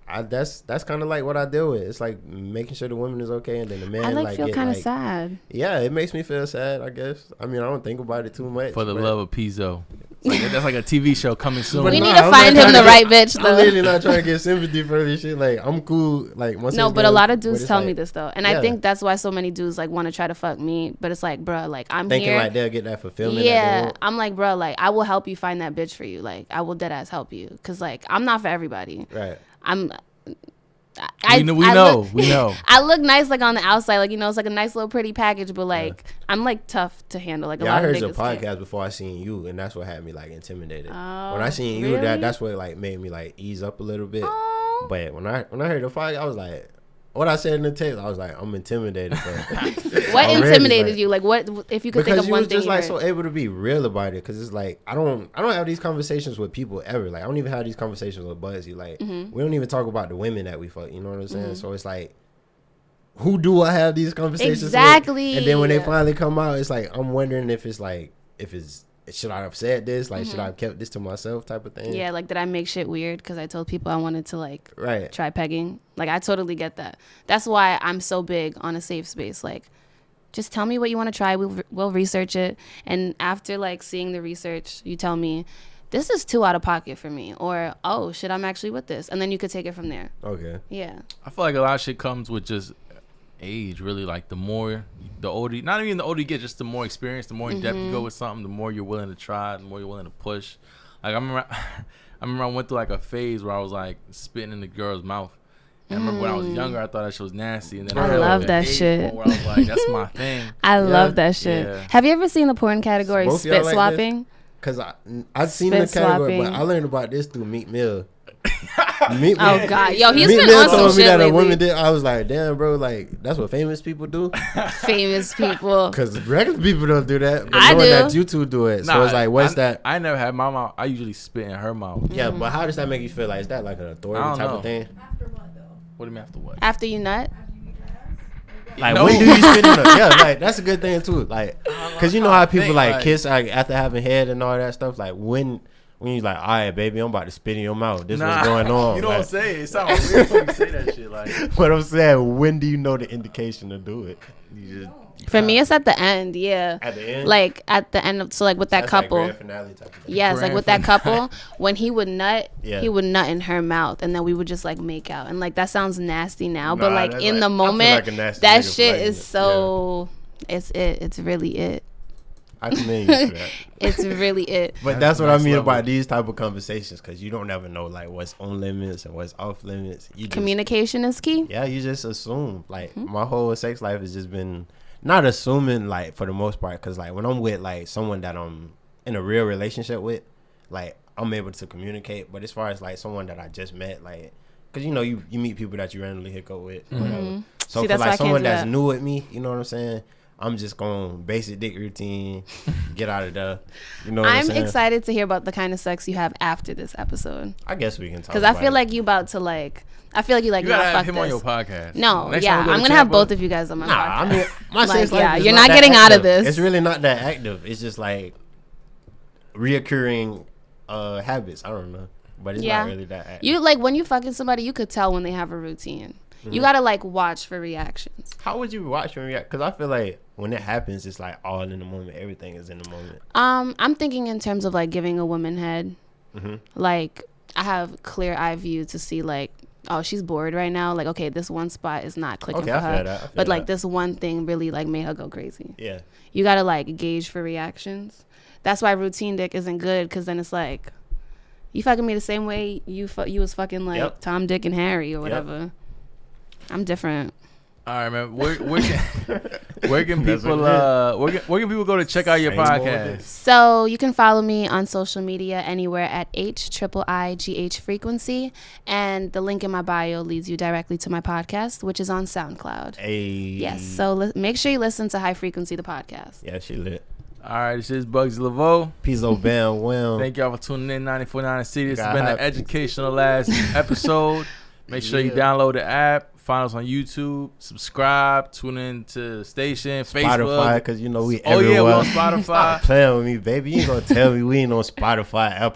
That's kind of like what I deal with. It's like making sure the woman is okay, and then the man I feel kind of sad. Yeah, it makes me feel sad. I guess. I mean, I don't think about it too much. For the love of Pizzo. That's like a TV show coming soon. We need to find him the right bitch, though. I'm really not trying to get sympathy for this shit. Like, I'm cool. Like, no, but a lot of dudes tell me this, though. And I think that's why so many dudes, like, want to try to fuck me. But it's like, bro, like, I'm thinking here. Like they'll get that fulfillment. Yeah. I'm like, bro, like, I will help you find that bitch for you. Like, I will dead ass help you. Because, like, I'm not for everybody. Right. We know. I look nice like on the outside, like, you know, it's like a nice little pretty package, but like I'm like tough to handle. Like a lot of niggas. I heard your podcast before I seen you, and that's what had me like intimidated. When I seen you, that's what like made me like ease up a little bit. But when I heard the podcast, I was like, what I said in the text, I was like, I'm intimidated. What intimidated you? Like, what if you could think of one thing? Because you was just like so able to be real about it. Because it's like I don't have these conversations with people ever. Like I don't even have these conversations with Buzzy. Like we don't even talk about the women that we fuck. You know what I'm saying? So it's like, who do I have these conversations exactly with? And then when they finally come out, it's like I'm wondering if should I have said this? Like, should I have kept this to myself type of thing? Yeah, like, did I make shit weird because I told people I wanted to, like, try pegging? Like, I totally get that. That's why I'm so big on a safe space. Like, just tell me what you want to try. We'll research it. And after, like, seeing the research, you tell me, this is too out of pocket for me. Or, oh, shit, I'm actually with this. And then you could take it from there. Okay. Yeah. I feel like a lot of shit comes with just age, really. Like the older, not even the older you get, just the more experience, the more in depth you go with something, the more you're willing to try, the more you're willing to push. Like I remember I went through like a phase where I was like spitting in the girl's mouth. And I remember when I was younger, I thought that shit was nasty, and then I love that shit. Where I was like, that's my thing. I love that shit. Yeah. Have you ever seen the porn category spit swapping? Because I've seen the category, but I learned about this through Meek Mill. Oh God, yo, he's been on some shit lately. Woman did. I was like, damn, bro, like that's what famous people do. Famous people, because regular people don't do that. But I do. That you two do it, so it's like, what's that? I never had my mouth. I usually spit in her mouth. Yeah, but how does that make you feel? Like, is that like an authority type of thing? After what though? What do you mean after what? After you nut. Like, when do you spend it? Yeah, like, that's a good thing, too. Like, because you know how people, like, kiss like after having head and all that stuff? Like, when you like, all right, baby, I'm about to spit in your mouth. This what's going on. You don't say it. It sounds weird when you say that shit. Like, what I'm saying, when do you know the indication to do it? For me, it's at the end, yeah. At the end? Like, at the end of, so like with that couple. Like grand finale type of thing. Yes, like with that couple, when he would nut, he would nut in her mouth, and then we would just like make out. And like, that sounds nasty now, but like in the moment, that shit is so, it's really it. I commend you for that. It's really it. But that's what I mean about these type of conversations, because you don't ever know like what's on limits and what's off limits. Communication is key. Yeah, you just assume. Like my whole sex life has just been not assuming, like, for the most part, because like when I'm with like someone that I'm in a real relationship with, like I'm able to communicate. But as far as like someone that I just met, like, because you know you meet people that you randomly hook up with, whatever. So for like someone that's new with me, you know what I'm saying, I'm just going basic dick routine, get out of there. You know what I'm saying? Excited to hear about the kind of sex you have after this episode. I guess we can talk about it. Because I feel like you about to like, I feel like you like, you gotta have him on your podcast. No, I'm going to have both of you guys on my podcast. I mean, my sex life is you're not getting out of this. It's really not that active. It's just like reoccurring habits. I don't know. But it's not really that active. You, like, when you fucking somebody, you could tell when they have a routine. You gotta like watch for reactions. How would you watch for react? Because I feel like when it happens, it's like all in the moment. Everything is in the moment. I'm thinking in terms of like giving a woman head. Like, I have clear eye view to see like, oh, she's bored right now. Like, okay, this one spot is not clicking for her. But like this one thing really like made her go crazy. Yeah. You gotta like gauge for reactions. That's why routine dick isn't good, because then it's like, you fucking me the same way you was fucking like Tom, Dick, and Harry or whatever. I'm different. All right, man. Where can people go to check out your podcast? So you can follow me on social media anywhere at HIIIGH Frequency, and the link in my bio leads you directly to my podcast, which is on SoundCloud. Hey. Yes. So make sure you listen to High Frequency, the podcast. Yeah, she lit. All right, this is Bugsy Laveau. Pizzo Bam Wham. Thank y'all for tuning in. 94.9 City. This has been an educational last episode. Make sure you download the app. Find us on YouTube. Subscribe. Tune in to the station. Facebook. Spotify, because you know we everywhere. Oh, yeah, we're on Spotify. Stop playing with me, baby. You ain't going to tell me we ain't on Spotify, Apple